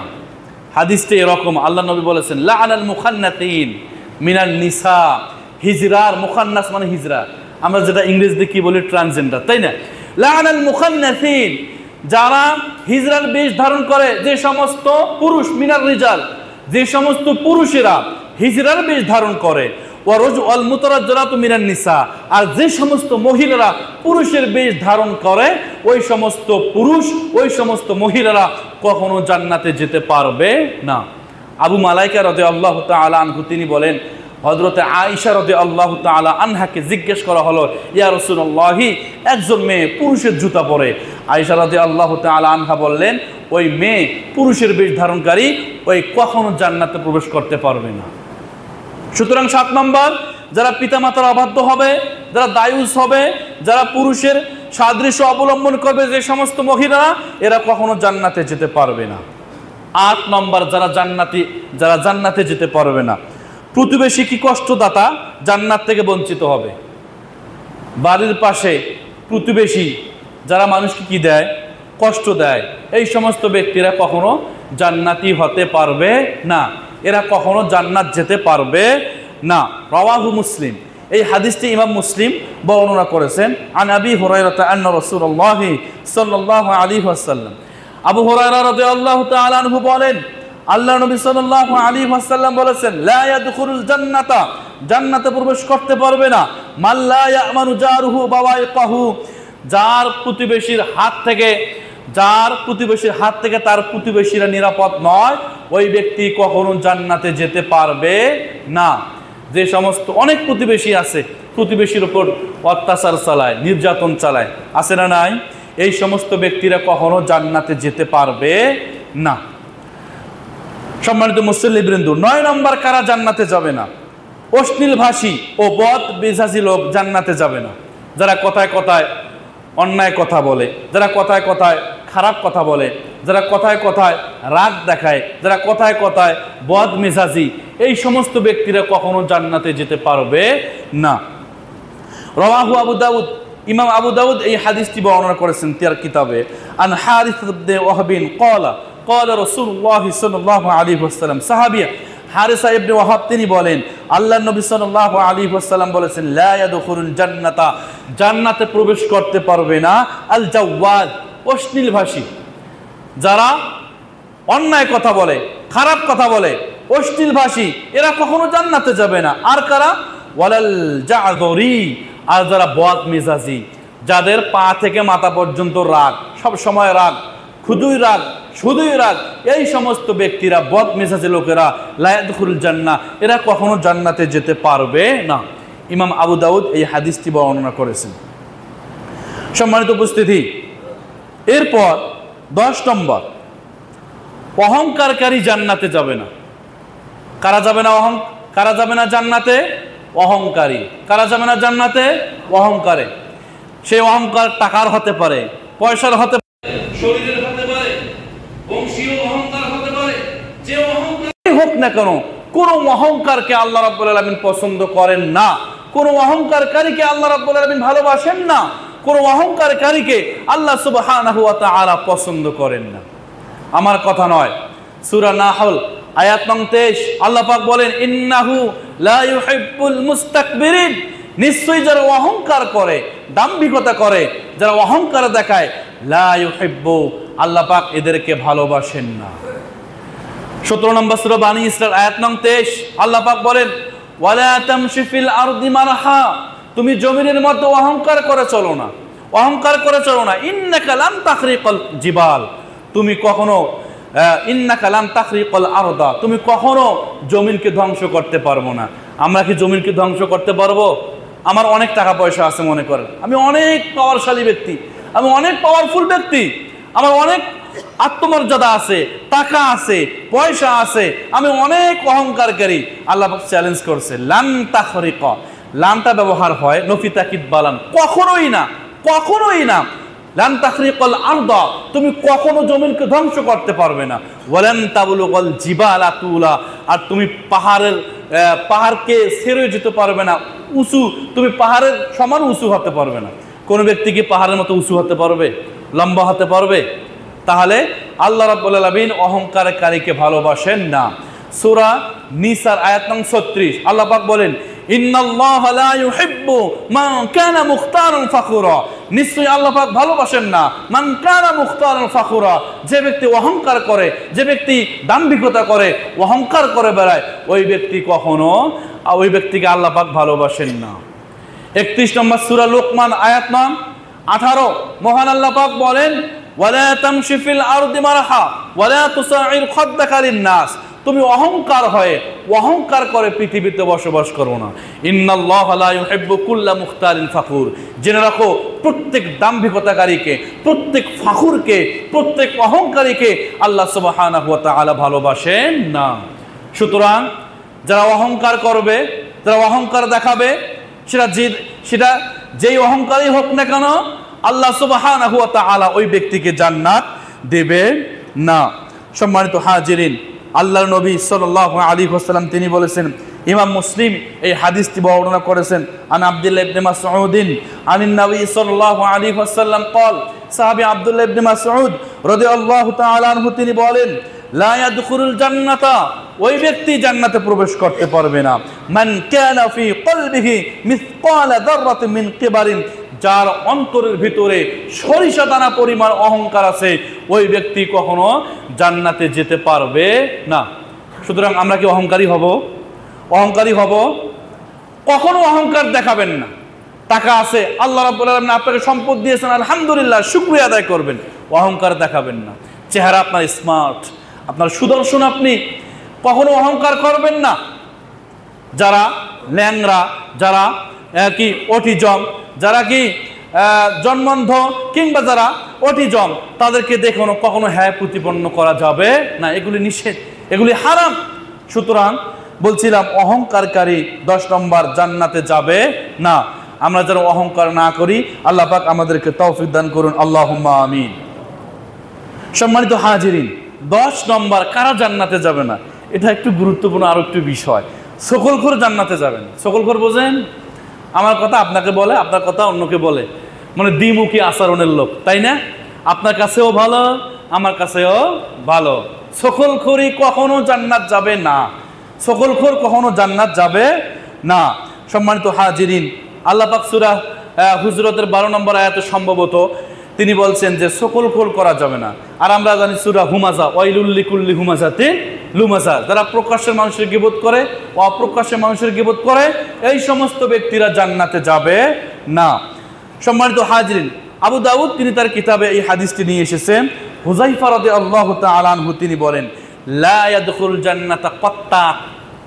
হাদিসটি এরকম। আল্লাহ নবী বলেছেন, লাআনাল মুখান্নাতিন মিনান নিসা, হিজরার, মুখান্নাস মানে হিজরা, আমরা যেটা ইংরেজিতে কি বলি ট্রান্সজেন্ডার, তাই না? লাআনাল মুখান্নাতিন, যারা হিজরার বেশ ধারণ করে, যে সমস্ত পুরুষ, মিনার রিজাল, যে সমস্ত পুরুষেরা হিজরার বেশ ধারণ করে, ওয়াল মুতারাজ্জিলাতু মিনান নিসা, আর যে সমস্ত মহিলারা পুরুষের বেশ ধারণ করে, ওই সমস্ত পুরুষ, ওই সমস্ত মহিলারা কখনো জান্নাতে যেতে পারবে না। আবু মালাইকা রাদিয়াল্লাহু তাআলা আনহু তিনি বলেন, হযরতে আয়েশা রাদিয়াল্লাহু তাআলা আনহাকে জিজ্ঞেস করা হলো, ইয়া রাসূলুল্লাহ, একজন মেয়ে পুরুষের জুতা পরে। আয়েশা রাদিয়াল্লাহু তাআলা আনহা বললেন, ওই মেয়ে পুরুষের বেশ ধারণকারী, ওই কখনো জান্নাতে প্রবেশ করতে পারবে না। সুতরাং 7 নম্বর, যারা পিতামাতার অবাধ্য হবে, যারা দায়ুস হবে, যারা পুরুষের সাদৃশ্য অবলম্বন করবে, যে সমস্ত মহিলারা, এরা কখনো জান্নাতে যেতে পারবে না। 8 নম্বর, যারা জান্নাতে যেতে পারবে না, প্রতিবেশী কি কষ্টদাতা, জান্নাত থেকে বঞ্চিত হবে। বাড়ির পাশে প্রতিবেশী যারা মানুষকে কি দেয়, কষ্ট দেয়, এই সমস্ত ব্যক্তিরা কখনো জান্নাতি হতে পারবে না, এরা কখনো জান্নাত যেতে পারবে না। রাওয়াহু মুসলিম, এই হাদিসটি ইমাম মুসলিম বর্ণনা করেছেন। আন আবি হুরায়রা আন্না রাসূলুল্লাহ সাল্লাল্লাহু আলাইহি ওয়াসাল্লাম, আবু হুরায়রা রাদিয়াল্লাহু তাআলা আনহু বলেন, আল্লাহ নবী সাল্লাল্লাহু আলাইহি ওয়াসাল্লাম বলেছেন, লা ইয়াদখুলুল জান্নাতা, জান্নাতে প্রবেশ করতে পারবে না, মান লা ইয়ামানু জারুহু বাওয়াইকাহু, যার প্রতিবেশীর হাত থেকে তার প্রতিবেশীরা নিরাপদ নয়, ওই ব্যক্তি কখনো জান্নাতে যেতে পারবে না। যে সমস্ত অনেক প্রতিবেশী আছে, প্রতিবেশীর উপর অত্যাচার চালায়, নির্যাতন চালায়, আছে না নাই? এই সমস্ত ব্যক্তিরা কখনো জান্নাতে যেতে পারবে না। সম্মানিত মুসল্লিবৃন্দ, 9 নম্বর, কারা জান্নাতে যাবে না? অশ্লীল ভাষী ও বদ মেজাজি লোক জান্নাতে যাবে না। যারা কথায় কথায় অন্যায় কথা বলে, যারা কথায় কথায় খারাপ কথা বলে, যারা কথায় কথায় রাগ দেখায়, যারা কথায় কথায় বদ মেজাজি, এই সমস্ত ব্যক্তিরা কখনো জান্নাতে যেতে পারবে না। রাওয়াহু আবু দাউদ, ইমাম আবু দাউদ এই হাদিসটি বর্ণনা করেছেন তার কিতাবে। আন হারিস ইবনে ওয়াহাবিন ক্বালা রাসূলুল্লাহ সাল্লাল্লাহু আলাইহি ওয়াসাল্লাম, সাহাবী হারিসা ইবনে ওয়াহাব তিনি বলেন, আল্লাহর নবী সাল্লাল্লাহু আলাইহি ওয়াসাল্লাম বলেছেন, লা ইয়াদখুলুল জান্নাতা, জান্নাতে প্রবেশ করতে পারবে না আল জাওয়াদ, অশ্লীল ভাষী, যারা অন্যায় কথা বলে, খারাপ কথা বলে, অশ্লীল ভাষী, এরা কখনো জান্নাতে যাবে না। আর কারা? ওয়ালাল জাযরি, আর যারা বদ মেজাজি, যাদের পা থেকে মাথা পর্যন্ত রাগ, সব সময় রাগ, শুধুই রাগ, এই সমস্ত ব্যক্তিরা, বদ মেজাজি লোকেরা, লা ইয়াদখুলুল জান্নাহ, এরা কখনো জান্নাতে যেতে পারবে না। ইমাম আবু দাউদ এই হাদিসটি বর্ণনা করেছেন। সম্মানিত উপস্থিতি, এরপর 10 নম্বর, অহংকারকারী জান্নাতে যাবে না। কারা যাবে না? কারা যাবে না জান্নাতে? অহংকারী। কারা যাবে না জান্নাতে? অহংকারে। সেই অহংকার টাকার হতে পারে, পয়সার হতে পারে, শরীরের হতে পারে, বংশীয় অহংকার হতে পারে। যে অহংকার হোক না কেন, কোন অহংকারকে আল্লাহ রাব্বুল আলামিন পছন্দ করেন না। কোন অহংকারকারীকে আল্লাহ রাব্বুল আলামিন ভালোবাসেন না। কোন অহংকারকারীকে আল্লাহ সুবহানাহু ওয়া তাআলা পছন্দ করেন না। আমার কথা নয়, সূরা নাহল আয়াত নং 23 আল্লাহ পাক বলেন, ইন্নাহু লা ইউহিব্বুল মুস্তাকবিরিন, নিশ্চয়ই যারা অহংকার করে, দাম্ভিকতা করে, যারা অহংকার দেখায়, লা ইউহিব্বু, আল্লাহ পাক এদেরকে ভালোবাসেন না। 17 নম্বর সূরা বানী ইসরাঈল আয়াত নং 23 আল্লাহ পাক বলেন, ওয়ালা তামশি ফিল আরদি মারহা, তুমি জমিনের মধ্যে অহংকার করে চলো না, অহংকার করে চলো না। ইন্নাকা লান তাখরিকাল জিবাল, তুমি কখনো ইন্নাকা লান তাখরিকাল আরদা, তুমি কখনো জমিনকে ধ্বংস করতে পারবো না। আমরা কি জমিনকে ধ্বংস করতে পারবো? আমার অনেক টাকা পয়সা আছে মনে করেন, আমি অনেক পাওয়ারশালী ব্যক্তি, আমি অনেক পাওয়ারফুল ব্যক্তি, আমার অনেক আত্মমর্যাদা আছে, টাকা আছে, পয়সা আছে, আমি অনেক অহংকারকারী। আল্লাহ পাক চ্যালেঞ্জ করছে, লান তাখরিকা, লানটা ব্যবহার হয় নফি তাকিদ বালান, কখনোই না, কখনোই না। লান তাখরিকাল আরদা, তুমি কখনো জমিনকে ধ্বংস করতে পারবে না। ওয়ালান তাবলুগাল জিবালা তুলা, আর তুমি পাহাড়কে ছেড়ে যেতে পারবে না উঁচু, তুমি পাহাড়ের সমান উঁচু হতে পারবে না। কোন ব্যক্তি কি পাহাড়ের মতো উঁচু হতে পারবে, লম্বা হতে পারবে? তাহলে আল্লাহ রাব্বুল আলামিন অহংকারকারীকে ভালোবাসেন না। সূরা নিসার আয়াত নং 36 আল্লাহ পাক বলেন, ইন্নাল্লাহা লা ইউহিব্বু মান কানা মুখতারান ফাখুরা, নিশ্চয়ই আল্লাহ পাক ভালোবাসেন না মান কানা মুখতারান ফাখুরা, যে ব্যক্তি অহংকার করে, যে ব্যক্তি দাম্ভিকতা করে, অহংকার করে বেড়ায়, ওই ব্যক্তি কখনো, ওই ব্যক্তিকে আল্লাহ পাক ভালোবাসেন না। 31 নম্বর সূরা লোকমান আয়াত নং 18 মহান আল্লাহ পাক বলেন, ওয়ালা তামশি ফিল আরদি মারহা ওয়ালা তুসাইর খাদ্দাকা লিন-নাস, তুমি অহংকার হয়ে, অহংকার করে পৃথিবীতে বসবাস করো না। ইন্নাল্লাহা লা ইউহিব্বু কুল্লা মুখতারিন ফাখুর, জেনে রাখো প্রত্যেক দাম্ভিকতাকারীকে, প্রত্যেক ফাখুরকে, প্রত্যেক অহংকারীকে আল্লাহ সুবহানাহু ওয়া তাআলা ভালোবাসেন না। সুতরাং যারা অহংকার করবে, যারা অহংকার দেখাবে, সেটা যেই অহংকারী হোক না কেন, আল্লাহ সুবহানাহু ওয়া তাআলা ওই ব্যক্তিকে জান্নাত দেবে না। সম্মানিত হাজিরিন, আল্লাহর নবী সাল্লাল্লাহু আলাইহি ওয়াসাল্লাম তিনি বলেছেন, ইমাম মুসলিম এই হাদিসটি বর্ণনা করেছেন, আন আব্দুল্লাহ ইবনে মাসউদ আনিন নবী সাল্লাল্লাহু আলাইহি ওয়াসাল্লাম قال, সাহাবী আব্দুল্লাহ ইবনে মাসউদ রাদিয়াল্লাহু তাআলা আনহু তিনি বলেন, লা ইয়াদখুলুল জান্নাতা, ওই ব্যক্তি জান্নাতে প্রবেশ করতে পারবে না, মান কানা ফি কলবিহি মিসকালা যাররাতিন মিন কিবারিন, যার অন্তরের ভিতরে সরিষা দানা পরিমাণ অহংকার আছে, ওই ব্যক্তি কখনো জান্নাতে যেতে পারবে না। সুতরাং আমরা কি অহংকারী হব? অহংকারী হব? কখনো অহংকার দেখাবেন না। টাকা আছে, আল্লাহ রাব্বুল আলামিন আপনাকে সম্পদ দিয়েছেন, আলহামদুলিল্লাহ, শুকরিয়া আদায় করবেন, অহংকার দেখাবেন না। চেহারা আপনার স্মার্ট, আপনার সুদর্শন, আপনি কখনো অহংকার করবেন না। যারা ল্যাংরা, যারা কি অটিজম, যারা কি জন্মন্ধ, কিংবা যারা অটিজম, তাদেরকে দেখে কখনো হ্যাঁ প্রতিপন্ন করা যাবে না, এগুলি নিষেধ, এগুলি হারাম। সুতরাং বলছিলাম, অহংকারকারী 10 নম্বর জান্নাতে যাবে না। আমরা যেন অহংকার না করি, আল্লাহ পাক আমাদেরকে তৌফিক দান করুন, আল্লাহুম্মা আমিন। সম্মানিত হাজিরিন, 10 নম্বর কারা জান্নাতে যাবে না, এটা একটু গুরুত্বপূর্ণ আরো একটু বিষয়। সকলখোর জান্নাতে যাবে না। সকলখোর বোঝেন? আমার কথা আপনাকে বলে, আপনার কথা অন্যকে বলে, মানে দ্বিমুখী আচরণের লোক, তাই না? আপনার কাছেও ভালো, আমার কাছেও ভালো। সকলখোরই কখনো জান্নাত যাবে না, সকলখোর কখনো জান্নাত যাবে না। সম্মানিত হাজিরিন, আল্লাহ পাক সূরা হুজরাতের 12 নম্বর আয়াতে সম্ভবত তিনি বলছেন যে সকলখোর করা যাবে না। আর আমরা জানি সূরা হুমাযা, ওয়াইলুল লিকুল্লি হুমাযাতিন লুমাযা, যারা প্রকাশ্যে মানুষের গীবত করে, অপ্রকাশ্যে মানুষের গীবত করে, এই সমস্ত ব্যক্তিরা জান্নাতে যাবে না। সম্মানিত হাজিরিন, আবু দাউদ তিনি তার কিতাবে এই হাদিসটি নিয়ে এসেছেন। হুযায়ফা রাদিয়াল্লাহু তাআলা আনহু তিনি বলেন, লা ইয়াদখুল জান্নাতা কত্তাত,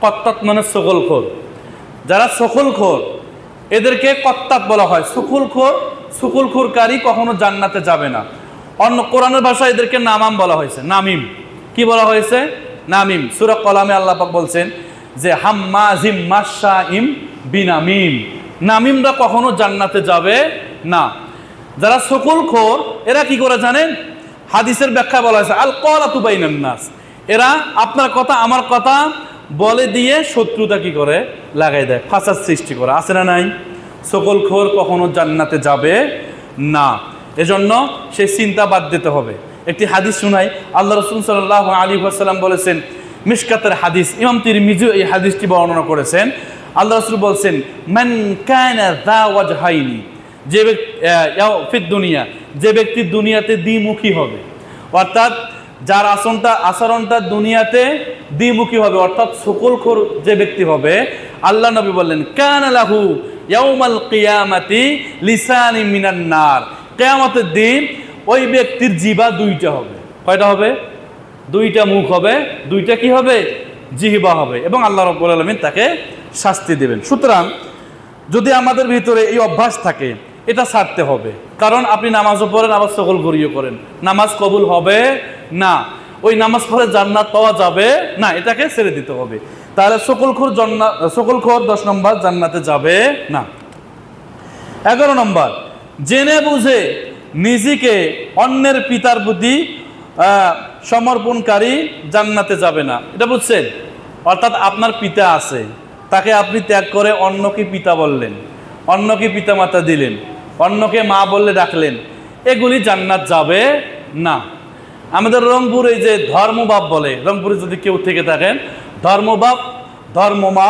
কত্তাত মানে সকলখোর। যারা সকলখোর, এদেরকে কত্তাত বলা হয়। সকলখোরকারী কখনো জান্নাতে যাবে না। অন্য কোরআনের ভাষায় এদেরকে নামাম বলা হয়েছে, নামিম। কি বলা হয়েছে? নামিম। সূরা কলামে আল্লাহ পাক বলছেন যে হাম্মাজিম মাশাইম বিনামিম, নামিমরা কখনো জান্নাতে যাবে না। যারা সকলখোর এরা কি করে জানেন? হাদিসের ব্যাখ্যা বলা হয়েছে আল ক্বালাতু বাইনান নাস, এরা আপনার কথা আমার কথা বলে দিয়ে শত্রুতা কি করে লাগাই দেয়, ফাসাদ সৃষ্টি করে। আছে না নাই? সকলখোর কখনো জান্নাতে যাবে না, এজন্য সেই চিন্তা বাদ দিতে হবে। একটি হাদিস শুনাই, আল্লাহ রাসূল সাল্লাল্লাহু আলাইহি ওয়াসাল্লাম বলেছেন, মিশকাতের হাদিস, ইমাম তিরমিজি এই হাদিসটি বর্ণনা করেছেন। আল্লাহ রাসূল বলছেন মান কানা যা ওয়াজহাইনি, যে ব্যক্তি ফিদ দুনিয়া, যে ব্যক্তি দুনিয়াতে দ্বিমুখী হবে, অর্থাৎ যার আচরণটা দুনিয়াতে দ্বিমুখী হবে, অর্থাৎ সকলখোর যে ব্যক্তি হবে, আল্লাহ নবী বললেন কানা লাহু ইয়াউমাল কিয়ামাতি লিসানি মিনান নার, কিয়ামতের দিন ওই ব্যক্তির জিহ্বা দুইটা হবে। কয়টা হবে? দুইটা মুখ হবে, দুইটা কি হবে? জিহ্বা হবে, এবং আল্লাহ রাব্বুল আলামিন তাকে শাস্তি দেবেন। সুতরাং যদি আমাদের ভিতরে এই অভ্যাস থাকে, এটা ছাড়তে হবে। কারণ আপনি নামাজও পড়েন আবার সকলখোরিও করেন, নামাজ কবুল হবে না, ওই নামাজ পড়ে জান্নাত পাওয়া যাবে না, এটাকে ছেড়ে দিতে হবে। তাহলে সকলখোর 10 নম্বর জান্নাতে যাবে না। 11 নম্বর, জেনে বুঝে নিজেকে অন্যের পিতার প্রতি সমর্পণকারী জান্নাতে যাবে না। এটা বুঝছেন? অর্থাৎ আপনার পিতা আছে, তাকে আপনি ত্যাগ করে অন্যকে পিতা বললেন, অন্যকে পিতামাতা দিলেন, অন্যকে মা বললে ডাকলেন, এগুলি জান্নাত যাবে না। আমাদের রংপুরে যে ধর্মবাপ বলে, রংপুরে যদি কেউ থেকে থাকেন, ধর্মবাপ, ধর্মমা,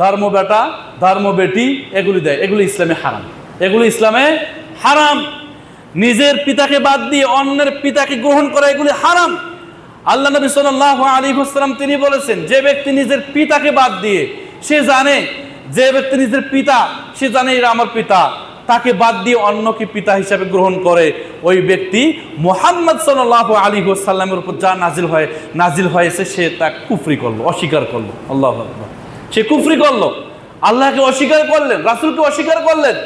ধর্মবেটা, ধর্মবেটি এগুলি দেয়, এগুলি ইসলামে হারাম, এগুলি ইসলামে হারাম। নিজের পিতাকে বাদ দিয়ে অন্যের পিতাকে গ্রহণ করা এগুলি হারাম। আল্লাহ নবী সাল্লাল্লাহু আলাইহি ওয়াসাল্লাম তিনি বলেছেন, যে ব্যক্তি নিজের পিতাকে বাদ দিয়ে, সে জানে, যে ব্যক্তি নিজের পিতা, সে জানে এরা আমার পিতা, তাকে বাদ দিয়ে অন্যকে পিতা হিসাবে গ্রহণ করে, ওই ব্যক্তি মুহাম্মদ সাল্লাল্লাহু আলাইহি ওয়াসাল্লামের উপর যা নাজিল হয়েছে সে তা কুফরি করলো, অস্বীকার করলো। আল্লাহু আকবার, সে কুফরি করলো, আল্লাহকে অস্বীকার করলেন, রাসূলকে অস্বীকার করলেন।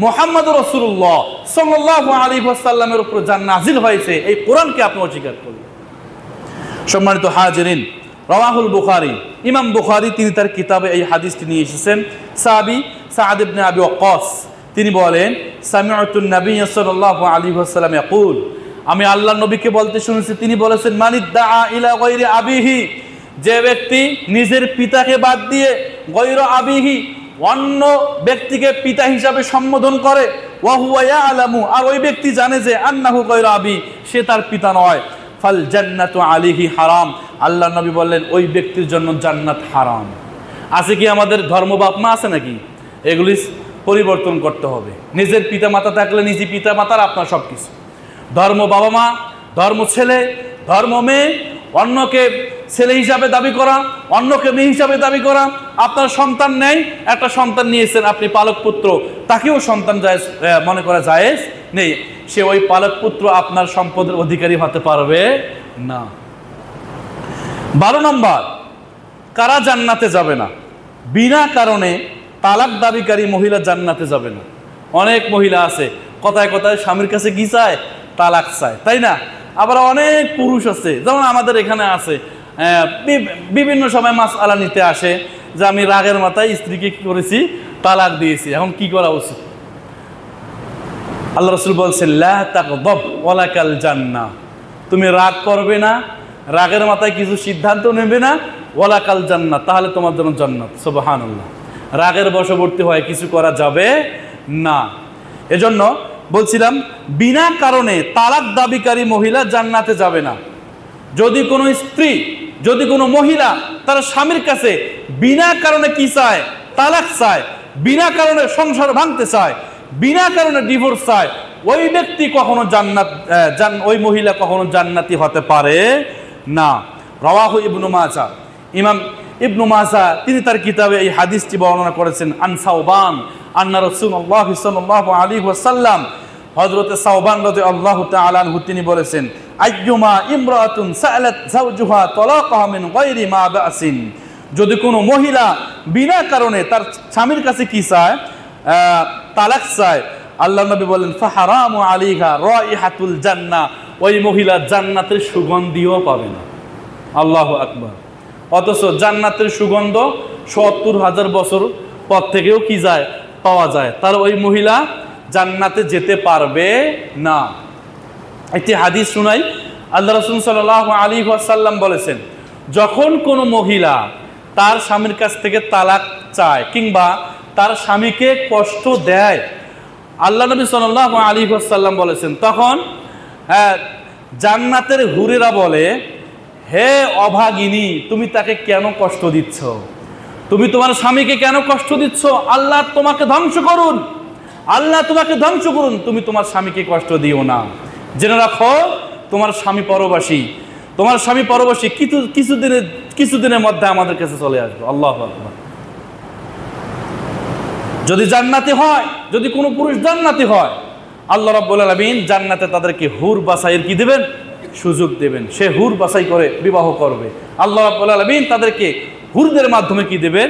মুহাম্মদ রাসূলুল্লাহ সাল্লাল্লাহু আলাইহি ওয়াসাল্লামের উপর যা নাজিল হয়েছে এই কোরআনকে আপনি অস্বীকার করলেন। সম্মানিত হাজিরিন, রাওয়াহুল বুখারী, ইমাম বুখারী তিনি তার কিতাবে এই হাদিসটি নিয়ে এসেছেন। সাহাবী সাদ ইবনে আবি ওয়াক্কাস তিনি বলেন, সামি'তুন নবী সাল্লাল্লাহু আলাইহি ওয়াসাল্লাম ইয়াকুল, আমি আল্লাহর নবীকে বলতে শুনেছি, তিনি বলেছেন মানিদ্দাআ ইলা গায়রি আবিহি, যে ব্যক্তি নিজের পিতাকে বাদ দিয়ে গায়রা আবিহি অন্য ব্যক্তিকে পিতা হিসাবে সম্বোধন করে, ওয়া হুয়া ইয়ালামু, আর ওই ব্যক্তি জানে যে আন্নাহু গায়রা আবি, সে তার পিতা নয়, ফাল জান্নাতু আলাইহি হারাম, আল্লাহর নবী বললেন ওই ব্যক্তির জন্য জান্নাত হারাম। আছে কি আমাদের ধর্ম বাপ মা আছে নাকি? এগুলি পরিবর্তন করতে হবে। নিজের পিতা মাতা থাকলে নিজে পিতা মাতার আপনার সব কিছু, ধর্ম বাবা মা, ধর্ম ছেলে, ধর্ম মেয়ে, অন্যকে ছেলে হিসাবে দাবি করা, অন্যকে মেয়ে হিসাবে দাবি করা। আপনার সন্তান নেই, একটা সন্তান নিয়েছেন আপনি পালক পুত্র, তাকেও সন্তান জায়েজ মনে করা জায়েজ নেই, সে ওই পালক পুত্র আপনার সম্পদের অধিকারী হতে পারবে না। 12 নম্বর, কারা জান্নাতে যাবে না? বিনা কারণে তালাক দাবিকারী মহিলা জান্নাতে যাবে না। অনেক মহিলা আছে কথায় কথায় স্বামীর কাছে কি চায়? তালাক চায়, তাই না? আবার অনেক পুরুষ আছে, যেমন আমাদের এখানে আছে, বিভিন্ন সময় মাসআলা নিতে আসে যে আমি রাগের মাথায় স্ত্রীকে কি করেছি? তালাক দিয়েছি, এখন কি করা উচিত? আল্লাহ রাসূল বলছেন লা তাগদাব ওয়ালাকাল জান্নাহ, তুমি রাগ করবে না, রাগের মাথায় কিছু সিদ্ধান্ত নেবে না, ওয়ালাকাল জান্নাহ, তাহলে তোমার জন্য জান্নাত। সুবহানাল্লাহ, রাগের বশবর্তী হয়ে কিছু করা যাবে না। এজন্য বলছিলাম বিনা কারণে তালাক দাবিকারী মহিলা জান্নাতে যাবে না। যদি কোনো স্ত্রী, যদি কোনো মহিলা তার স্বামীর কাছে বিনা কারণে কি চায়? তালাক চায়, বিনা কারণে সংসার ভাঙতে চায়, বিনা কারণে ডিভোর্স চায়, ওই ব্যক্তি কখনো ওই মহিলা কখনো জান্নাতি হতে পারে না। রাওয়াহু ইবনু মাজাহ, ইমাম ইবনু মাজাহ তিনি তার কিতাবে এই হাদিসটি বর্ণনা করেছেন। আন সাওবান আন্না রাসূলুল্লাহ সাল্লাল্লাহু আলাইহি ওয়াসাল্লাম, হযরত সাওবান রাদিয়াল্লাহু তাআলা আনহু তিনি বলেছেন, আইয়ুমা ইমরাতুন সাআলাত যাওজুহা তালাকাহা মিন গায়রি মা বাসিন, যদি কোনো মহিলা বিনা কারণে তার স্বামীর কাছে কি চায়? তালাক চায়, আল্লাহর নবী বলেন ফাহারামু আলাইহা রাইহাতুল জান্নাহ, ওই মহিলা জান্নাতের সুগন্ধিও পাবে না। আল্লাহু আকবার। অথচ জান্নাতের সুগন্ধ ৭০,০০০ বছর পর থেকেও কি যায়, পাওয়া যায়, তার ওই মহিলা জান্নাতে যেতে পারবে না। একটি হাদিস শুনাই। আল্লাহ রাসূল সাল্লাল্লাহু আলাইহি ওয়াসাল্লাম বলেছেন, যখন কোনো মহিলা তার স্বামীর কাছ থেকে তালাক চায় কিংবা তার স্বামীকে কষ্ট দেয়, আল্লাহ নবী সাল্লাল্লাহু আলাইহি ওয়াসাল্লাম বলেছেন, তখন জান্নাতের হুরেরা বলে, হে অভাগিনী, তুমি তাকে কেন কষ্ট দিচ্ছ? তুমি তোমার স্বামীকে কেন কষ্ট দিচ্ছ? আল্লাহ তোমাকে ধ্বংস করুন, আল্লাহ তোমাকে ধ্বংস করুন, তুমি তোমার স্বামীকে কষ্ট দিও না। জেনে রাখো, তোমার স্বামী পরবাসী, তোমার স্বামী পরবাসী কিছুদিনের মধ্যে আমাদের কাছে চলে আসবে। আল্লাহু আকবার। যদি জান্নাতি হয়, যদি কোনো পুরুষ জান্নাতি হয়, আল্লাহ রাব্বুল আলামিন জান্নাতে তাদেরকে হুর বাছাইয়ের কি দেবেন? সুযোগ দেবেন। সে হুর বাছাই করে বিবাহ করবে। আল্লাহ রাব্বুল আলামিন তাদেরকে হুরদের মাধ্যমে কি দেবেন?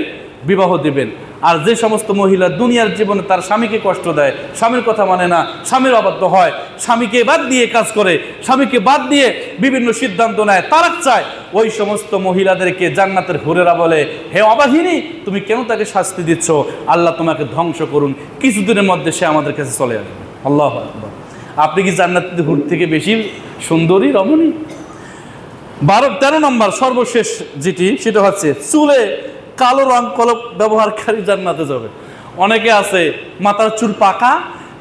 বিবাহ দেবেন। আর যে সমস্ত মহিলা দুনিয়ার জীবনে তার স্বামীকে কষ্ট দেয়, স্বামীর কথা মানে না, স্বামীর অবাধ্য হয়, স্বামীকে বাদ দিয়ে কাজ করে, স্বামীকে বাদ দিয়ে বিভিন্ন সিদ্ধান্ত নেয়, তালাক চায়, ওই সমস্ত মহিলাদেরকে জান্নাতের হুরেরা বলে, হে অবাহিনী, তুমি কেন তাকে শাস্তি দিচ্ছ? আল্লাহ তোমাকে ধ্বংস করুন, কিছুদিনের মধ্যে সে আমাদের কাছে চলে আসবে। আল্লাহু আকবার। আপনি কি জান্নাতের হুর থেকে বেশি সুন্দরী রমণী? 13 নম্বর সর্বশেষ যেটি, সেটা হচ্ছে চুলে কালো রং কলপ ব্যবহারকারী জান্নাতে যাবে। অনেকে আছে মাথার চুল পাকা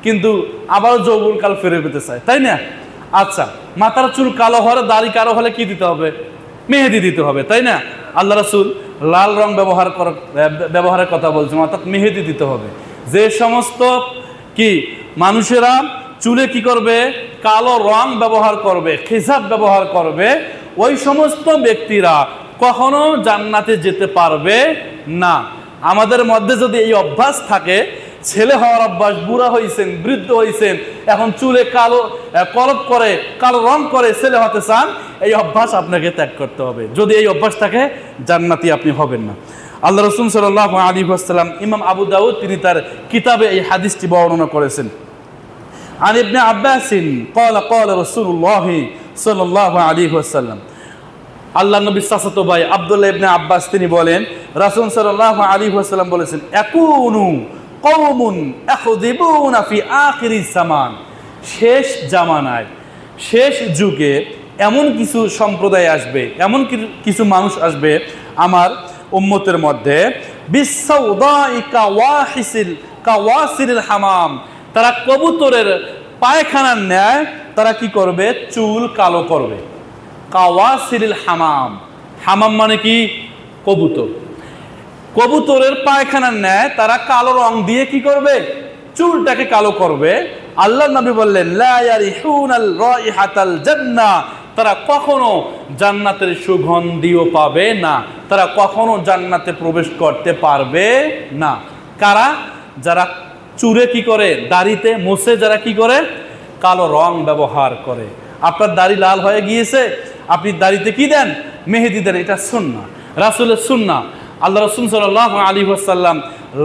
কিন্তু আবারও যৌবনকাল ফিরে পেতে চায়, তাই না? আচ্ছা, মাথার চুল কালো হলে, দাড়ি কালো হলে কি দিতে হবে? মেহেদি দিতে হবে, তাই না? আল্লাহ রাসূল লাল রং ব্যবহারের কথা বলছেন, অর্থাৎ মেহেদি দিতে হবে। যে সমস্ত কি মানুষেরা চুলে কি করবে? কালো রং ব্যবহার করবে, খিজাব ব্যবহার করবে, ওই সমস্ত ব্যক্তিরা কখনো জান্নাতে যেতে পারবে না। আমাদের মধ্যে যদি এই অভ্যাস থাকে, ছেলে হওয়ার অভ্যাস, বুড়া হয়েছেন, বৃদ্ধ হয়েছেন, এখন চুলে কালো কলপ করে, কালো রং করে ছেলে হতে চান, এই অভ্যাস আপনাকে ত্যাগ করতে হবে। যদি এই অভ্যাস থাকে, জান্নাতি আপনি হবেন না। আল্লাহ রাসূল সাল্লাল্লাহু আলাইহি ওয়াসাল্লাম, ইমাম আবু দাউদ তিনি তার কিতাবে এই হাদিসটি বর্ণনা করেছেন। আন ইবনে আব্বাস ক্বালা ক্বালা রাসূলুল্লাহ সাল্লাল্লাহু আলাইহি ওয়াসাল্লাম, আল্লাহ নবীর চাচাতো ভাই আব্দুল্লাহ ইবনে আব্বাস তিনি বলেন, রাসূল সাল্লাল্লাহু আলাইহি ওয়াসাল্লাম বলেছেন, ইয়াকুনু কওমুন ইয়াখযিবুনা ফি আখিরিজ জামান, শেষ জামানায়, শেষ যুগে এমন কিছু সম্প্রদায় আসবে, এমন কিছু মানুষ আসবে আমার উম্মতের মধ্যে, বিসাউদাই কাওয়াসিল হামাম, তারা কবুতরের পায়খানার ন্যায় তারা কি করবে? চুল কালো করবে। কাওয়াসিল হামাম, হামাম মানে কি? কবুতর। কবুতরের পায়খানার ন্যায় তারা কালো রং দিয়ে কি করবে? চুলটাকে কালো করবে। আল্লাহ নবী বললেন, লা ইয়ারিহুনাল রাইহাতাল জান্নাহ, তারা কখনো জান্নাতের সুগন্ধিও পাবে না, তারা কখনো জান্নাতে প্রবেশ করতে পারবে না। কারা? যারা চুলে কি করে? দাড়িতে মোছে যারা কি করে? কালো রং ব্যবহার করে। আপনার দাড়ি লাল হয়ে গিয়েছে, আপনি দাড়িতে কি দেন? মেহেদি দেন। এটা সুন্নাহ, রাসূলের সুন্নাহ। আল্লাহ রাসূল সাল্লাল্লাহু আলাইহি ওয়াসাল্লাম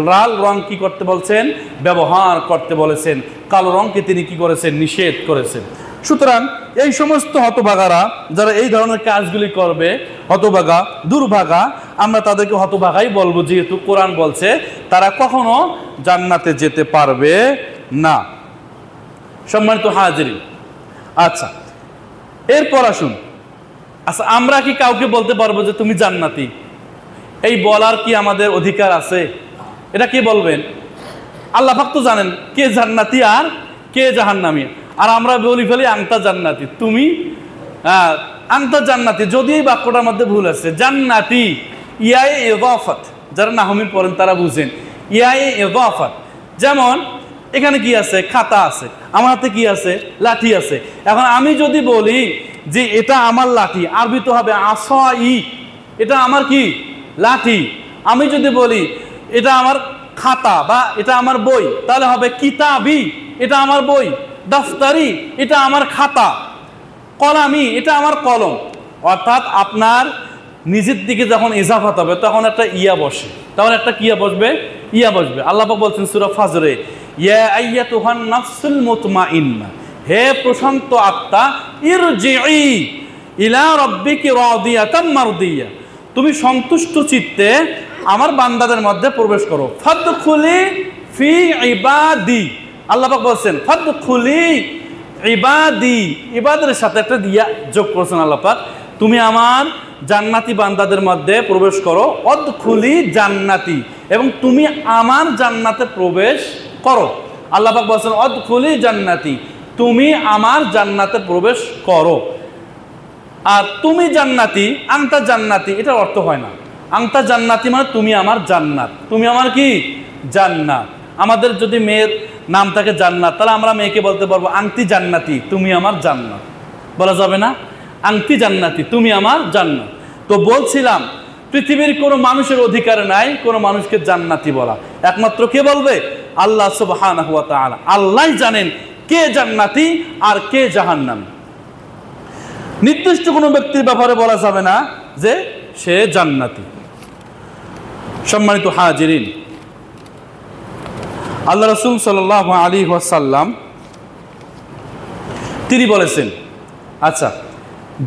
লাল রং কি করতে বলছেন? ব্যবহার করতে বলেছেন। কালো রংকে তিনি কি করেছেন? নিষেধ করেছেন। সুতরাং এই সমস্ত হতভাগারা যারা এই ধরনের কাজগুলি করবে, হতভাগা, দুর্ভাগা, আমরা তাদেরকে হতভাগাই বলবো, যেহেতু কোরআন বলছে তারা কখনো জান্নাতে যেতে পারবে না। সম্মানিত হাজিরিন, আচ্ছা এরপর আসুন, আচ্ছা আমরা কি কাউকে বলতে পারবো যে তুমি জান্নাতি? এই বলার কি আমাদের অধিকার আছে? এটা কে বলবেন? আল্লাহ পাক তো জানেন কে জান্নাতি আর কে জাহান্নামী। আর আমরা বলি ফেলি আনতা জান্নাতি, তুমি আনতা জান্নাতি। যদি এই বাক্যটার মধ্যে ভুল আছে, জান্নাতি ইয়ায়ে ইদাফাত, যারা নাহমিন পড়েন তারা বুঝেন, ইয়ায়ে ইদাফাত। যেমন এখানে কি আছে? খাতা আছে, আমার হাতে কি আছে? লাঠি আছে। এখন আমি যদি বলি যে এটা আমার লাঠি, আরবি তো হবে আসাই, এটা আমার কি? লাঠি। আমি যদি বলি এটা আমার খাতা বা এটা আমার বই, তাহলে হবে কিতাবি, এটা আমার বই। দফতারি, এটা আমার খাতা। কলামি, এটা আমার কলম। অর্থাৎ আপনার নিজের দিকে যখন ইজাফাত হবে তখন একটা ইয়া বসে, তখন একটা কিয়া বসবে? ইয়া বসবে। আল্লাহ পাক বলছেন সূরা ফাজরে, ইয়া আইয়াতুহান নাফসুল মুতমাইন্না, হে প্রশান্ত আত্মা, ইরজিই ইলা রাব্বিকি রাদিয়াতাম মারদিয়া, তুমি সন্তুষ্ট চিত্তে আমার বান্দাদের মধ্যে প্রবেশ করো। ফাদখুলি ফি ইবাদি, আল্লাহ পাক বলছেন ফাদখুলি ইবাদি, ইবাদের সাথে একটা দিয়া যোগ করেছেন আল্লাহ পাক, তুমি আমার জান্নাতি বান্দাদের মধ্যে প্রবেশ করো। অদখুলি জান্নাতি, এবং তুমি আমার জান্নাতে প্রবেশ করো। আল্লাহ পাক বলছেন অদখুলি জান্নাতি, তুমি আমার জান্নাতে প্রবেশ করো। আর তুমি জান্নাতি, আংতা জান্নাতি, এটার অর্থ হয় না। আংতা জান্নাতি মানে তুমি আমার জান্নাত, তুমি আমার কি জান্নাত। আমাদের যদি মেয়ের নাম থাকে জান্নাত, তাহলে আমরা মেয়েকে বলতে পারবো আংতি জান্নাতি, তুমি আমার জান্নাত। বলা যাবে না আংতি জান্নাতি, তুমি আমার জান্নাত। তো বলছিলাম পৃথিবীর কোনো মানুষের অধিকার নাই কোনো মানুষকে জান্নাতি বলা, একমাত্র কে বলবে? আল্লাহ সুবহানাহু ওয়া তাআলা। আল্লাহই জানেন কে জান্নাতি আর কে জাহান্নামী। নির্দিষ্ট কোনো ব্যক্তির ব্যাপারে বলা যাবে না যে সে জান্নাতি। সম্মানিত হাজিরিন, আল্লাহ রাসূল সাল্লাল্লাহু আলাইহি ওয়াসাল্লাম তিনি বলেছেন, আচ্ছা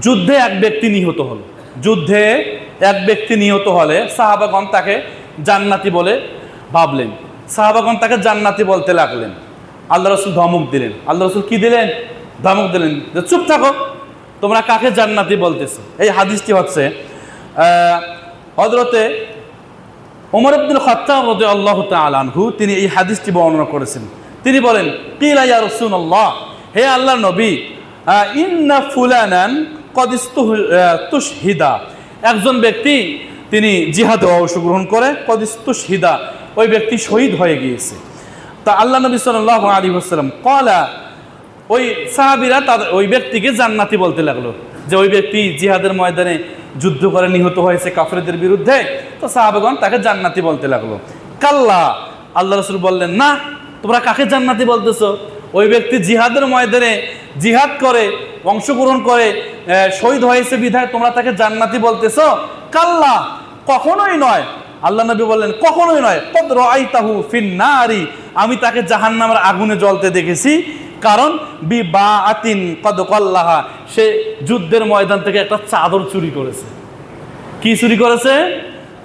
যুদ্ধে এক ব্যক্তি নিহত হলো, যুদ্ধে এক ব্যক্তি নিহত হলে সাহাবাগণ তাকে জান্নাতি বলে ভাবলেন, সাহাবাগণ তাকে জান্নাতি বলতে লাগলেন। আল্লাহ রাসূল ধমক দিলেন। আল্লাহ রাসূল কি দিলেন? ধমক দিলেন যে চুপ থাকো, তোমরা কাকে জান্নাতি বলতেছো? এই হাদিসটি হচ্ছে হযরতে ওমর ইবনুল খাত্তাব রাদিয়াল্লাহু তাআলা আনহু, তিনি এই হাদিসটি বর্ণনা করেছেন। তিনি বলেন, কিলা ইয়া রাসূলুল্লাহ, হে আল্লাহর নবী, ইন্না ফুলানান কদ ইস্তুশহিদা, একজন ব্যক্তি তিনি জিহাদে অংশগ্রহণ করে, কদ ইস্তুশহিদা, ওই ব্যক্তি শহীদ হয়ে গিয়েছে। তা আল্লাহ নবী সাল্লাল্লাহু আলাইহি ওয়াসাল্লাম ক্বালা, ওই সাহাবীরা তাদের ওই ব্যক্তিকে জান্নাতি বলতে লাগলো, যে ওই ব্যক্তি জিহাদের ময়দানে যুদ্ধ করে নিহত হয়েছে কাফেরদের বিরুদ্ধে, তো সাহাবাগণ তাকে জান্নাতি বলতে লাগলো। কাল্লা, আল্লাহ রাসূল বললেন, না, তোমরা কাকে জান্নাতি বলতেছো? ওই ব্যক্তি জিহাদের ময়দানে জিহাদ করে অংশগ্রহণ করে শহীদ হয়েছে বিধায় তোমরা তাকে জান্নাতি বলতেছো? কাল্লা, কখনোই নয়। আল্লাহ নবী বললেন, কখনোই নয়। কদ রাআইতাহু ফিন নারি, আমি তাকে জাহান্নামের আগুনে জ্বলতে দেখেছি। কারণ বিবাআতিন কদ কল্লাহা, সে যুদ্ধের ময়দান থেকে একটা চাদর চুরি করেছে। কি চুরি করেছে?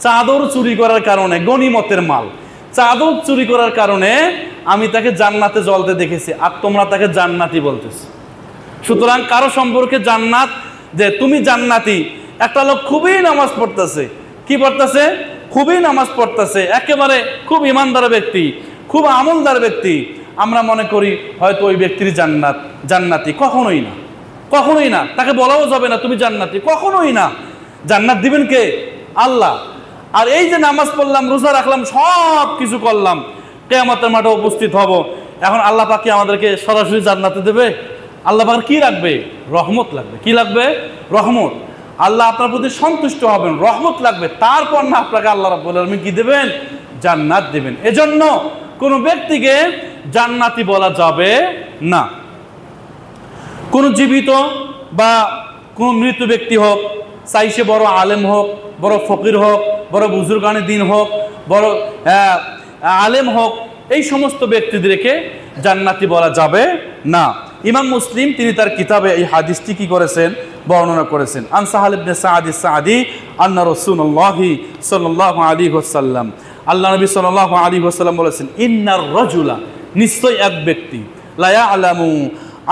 চাদর চুরি করার কারণে, গনিমতের মাল, চাদর চুরি করার কারণে আমি তাকে জান্নাতে জ্বলতে দেখেছি, আর তোমরা তাকে জান্নাতি বলতেছো। সুতরাং কারো সম্পর্কে জান্নাত, যে তুমি জান্নাতি, একটা লোক খুবই নামাজ পড়তেছে, কি পড়তেছে? খুবই নামাজ পড়তেছে, একেবারে খুব ইমানদার ব্যক্তি, খুব আমলদার ব্যক্তি, আমরা মনে করি হয়তো ওই ব্যক্তির জান্নাতি। কখনোই না, কখনোই না। তাকে বলাও যাবে না তুমি জান্নাতি, কখনোই না। জান্নাত দিবেন কে? আল্লাহ। আর এই যে নামাজ পড়লাম, রোজা রাখলাম, সব কিছু করলাম, কিয়ামতের মাঠে উপস্থিত হব, এখন আল্লাহ পাক কি আমাদেরকে সরাসরি জান্নাতে দেবে? আল্লাহ পাক কি লাগবে? রহমত লাগবে। কি লাগবে? রহমত। আল্লাহ আপনার প্রতি সন্তুষ্ট হবেন, রহমত লাগবে, তারপর না আপনাকে আল্লাহ রাব্বুল আলামিন কি দেবেন? জান্নাত দেবেন। এজন্য কোনো ব্যক্তিকে জান্নাতি বলা যাবে না। কোন জীবিত বা কোন মৃত ব্যক্তি হোক, চাই সে বড় আলেম হোক, বড় ফকির হোক, বড় বুজুর্গানে দিন হোক, বড় আলেম হোক, এই সমস্ত ব্যক্তিদেরকে জান্নাতি বলা যাবে না। ইমাম মুসলিম তিনি তার কিতাবে এই হাদিসটি কি করেছেন? বর্ণনা করেছেন। আন সাহাল ইবনে সাআদ আস-সাদি আন্না রাসূলুল্লাহি সাল্লাল্লাহু আলাইহি ওয়াসাল্লাম, আল্লাহ নবী সাল্লাল্লাহু আলাইহি ওয়াসাল্লাম বলেছেন, ইন্নার রাজুলা, নিশ্চয় এক ব্যক্তি, লা ইয়ালামু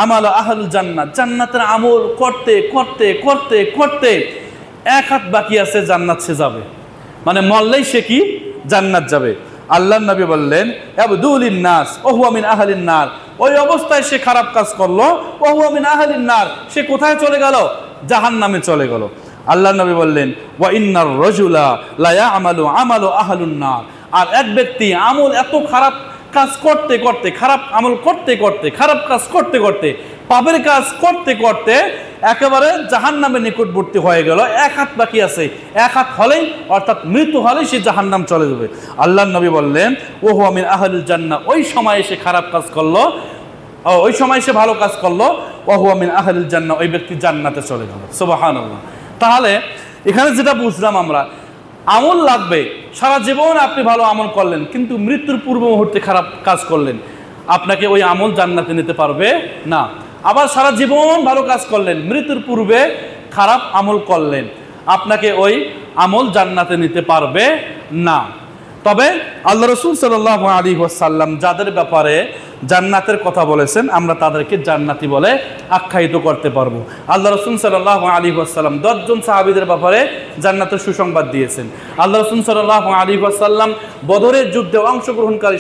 আমাল আহলুল জান্নাত, জান্নাতের আমল করতে করতে করতে করতে এক হাত বাকি আছে জান্নাত সে যাবে, মানে মরলেই সে কি জান্নাত যাবে। আল্লাহর নবী বললেন, আবদুলিন নাস ওয়া হুয়া মিন আহলিন নার, ওই অবস্থায় সে খারাপ কাজ করলো, ওয়া হুয়া মিন আহলিন নার, সে কোথায় চলে গেল? জাহান্নামে চলে গেল। আল্লাহর নবী বললেন, ওয়া ইন্নার রাজুলা লা ইয়ামালু আমালু আহলুন নার, আর এক ব্যক্তি আমল এত খারাপ কাজ করতে করতে, খারাপ আমল করতে করতে, খারাপ কাজ করতে করতে, পাপের কাজ করতে করতে একেবারে জাহান্নামের নিকটবর্তী হয়ে গেল, এক হাত বাকি আছে, এক হাত হলেই অর্থাৎ মৃত্যু হলেই সে জাহান্নাম চলে যাবে। আল্লাহর নবী বললেন, ও হুয়া মিন আহলিল জান্নাহ, ওই সময় সে খারাপ কাজ করলো, ওই সময় সে ভালো কাজ করলো, ও হুয়া মিন আহলিল জান্নাহ, ওই ব্যক্তি জান্নাতে চলে গেল। সুবহানাল্লাহ। তাহলে এখানে যেটা বুঝলাম আমরা, আমল লাগবে। সারা জীবন আপনি ভালো আমল করলেন, কিন্তু মৃত্যুর পূর্ব মুহূর্তে খারাপ কাজ করলেন, আপনাকে ওই আমল জান্নাতে নিতে পারবে না। আবার সারা জীবন ভালো কাজ করলেন, মৃত্যুর পূর্বে খারাপ আমল করলেন, আপনাকে ওই আমল জান্নাতে নিতে পারবে না। তবে আল্লাহ রাসূল সাল্লাল্লাহু আলাইহি ওয়াসাল্লাম যাদের ব্যাপারে জান্নাতের কথা বলেছেন, আমরা তাদেরকে জান্নাতি বলে আখ্যায়িত করতে পারবো। আল্লাহ রাসূল সাল্লাল্লাহু আলাইহি ওয়াসাল্লাম 10 জন সাহাবীদের ব্যাপারে জান্নাতের সুসংবাদ দিয়েছেন। আল্লাহ রাসূল সাল্লাল্লাহু আলাইহি ওয়াসাল্লাম বদরের যুদ্ধে অংশগ্রহণকারী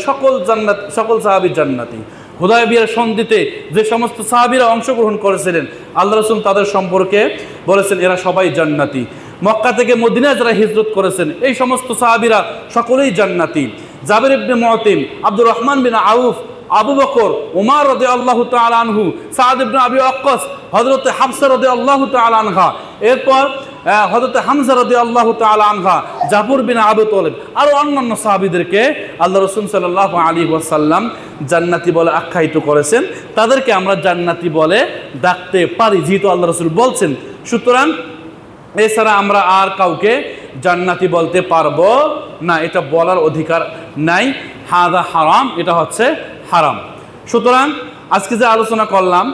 সকল সাহাবী জান্নাতি। হুদায়বিয়ার সন্ধিতে যে সমস্ত সাহাবীরা অংশগ্রহণ করেছিলেন, আল্লাহ রাসূল তাদের সম্পর্কে বলেছেন এরা সবাই জান্নাতি। মক্কা থেকে মদিনায় যারা হিজরত করেছেন, এই সমস্ত সাহাবীরা সকলেই জান্নাতি। জাবির ইবনে মুতিম, আব্দুর রহমান বিন আউফ, আবু বকর, উমর রাদিয়াল্লাহু তাআলা আনহু, সাদ ইবনে আবি ওয়াক্কাস, হযরত হাফসা রাদিয়াল্লাহু তাআলা আনহা, এরপর হযরত হামজা রাদিয়াল্লাহু তাআলা আনহা, জাফর বিন আবু তালিব, আর অন্যান্য সাহাবীদেরকে আল্লাহ রাসূল সাল্লাল্লাহু আলাইহি ওয়াসাল্লাম জান্নাতি বলে আখ্যায়িত করেছেন। তাদেরকে আমরা জান্নাতি বলে ডাকতে পারি, যেহেতু আল্লাহ রাসূল বলছেন। সুতরাং এছাড়া আমরা আর কাউকে জান্নাতি বলতে পারবো না, এটা বলার অধিকার নাই। হাদা হারাম, এটা হচ্ছে হারাম। সুতরাং আজকে যে আলোচনা করলাম,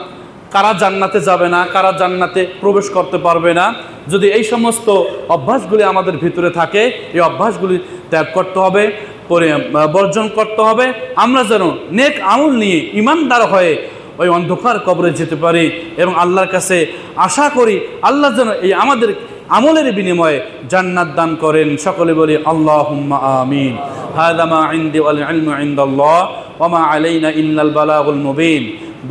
কারা জান্নাতে যাবে না, কারা জান্নাতে প্রবেশ করতে পারবে না, যদি এই সমস্ত অভ্যাসগুলি আমাদের ভিতরে থাকে, এই অভ্যাসগুলি ত্যাগ করতে হবে, বর্জন করতে হবে। আমরা যেন নেক আমল নিয়ে ঈমানদার হয়ে ওই অন্ধকার কবরে যেতে পারি, এবং আল্লাহর কাছে আশা করি আল্লাহ যেন এই আমাদের আমলের বিনিময়ে জান্নাত দান করেন। সকলে বলি আল্লাহুম্মা আমিন। হাযা মা ইনদি ওয়াল ইলমু ইনদাল্লাহ ওয়া মা আলাইনা ইল্লাল বালাগুল মুবিন।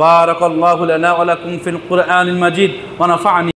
বারাকাল্লাহু লানা ওয়া লাকুম ফিল কুরআনিল মাজিদ ওয়া নাফা'নি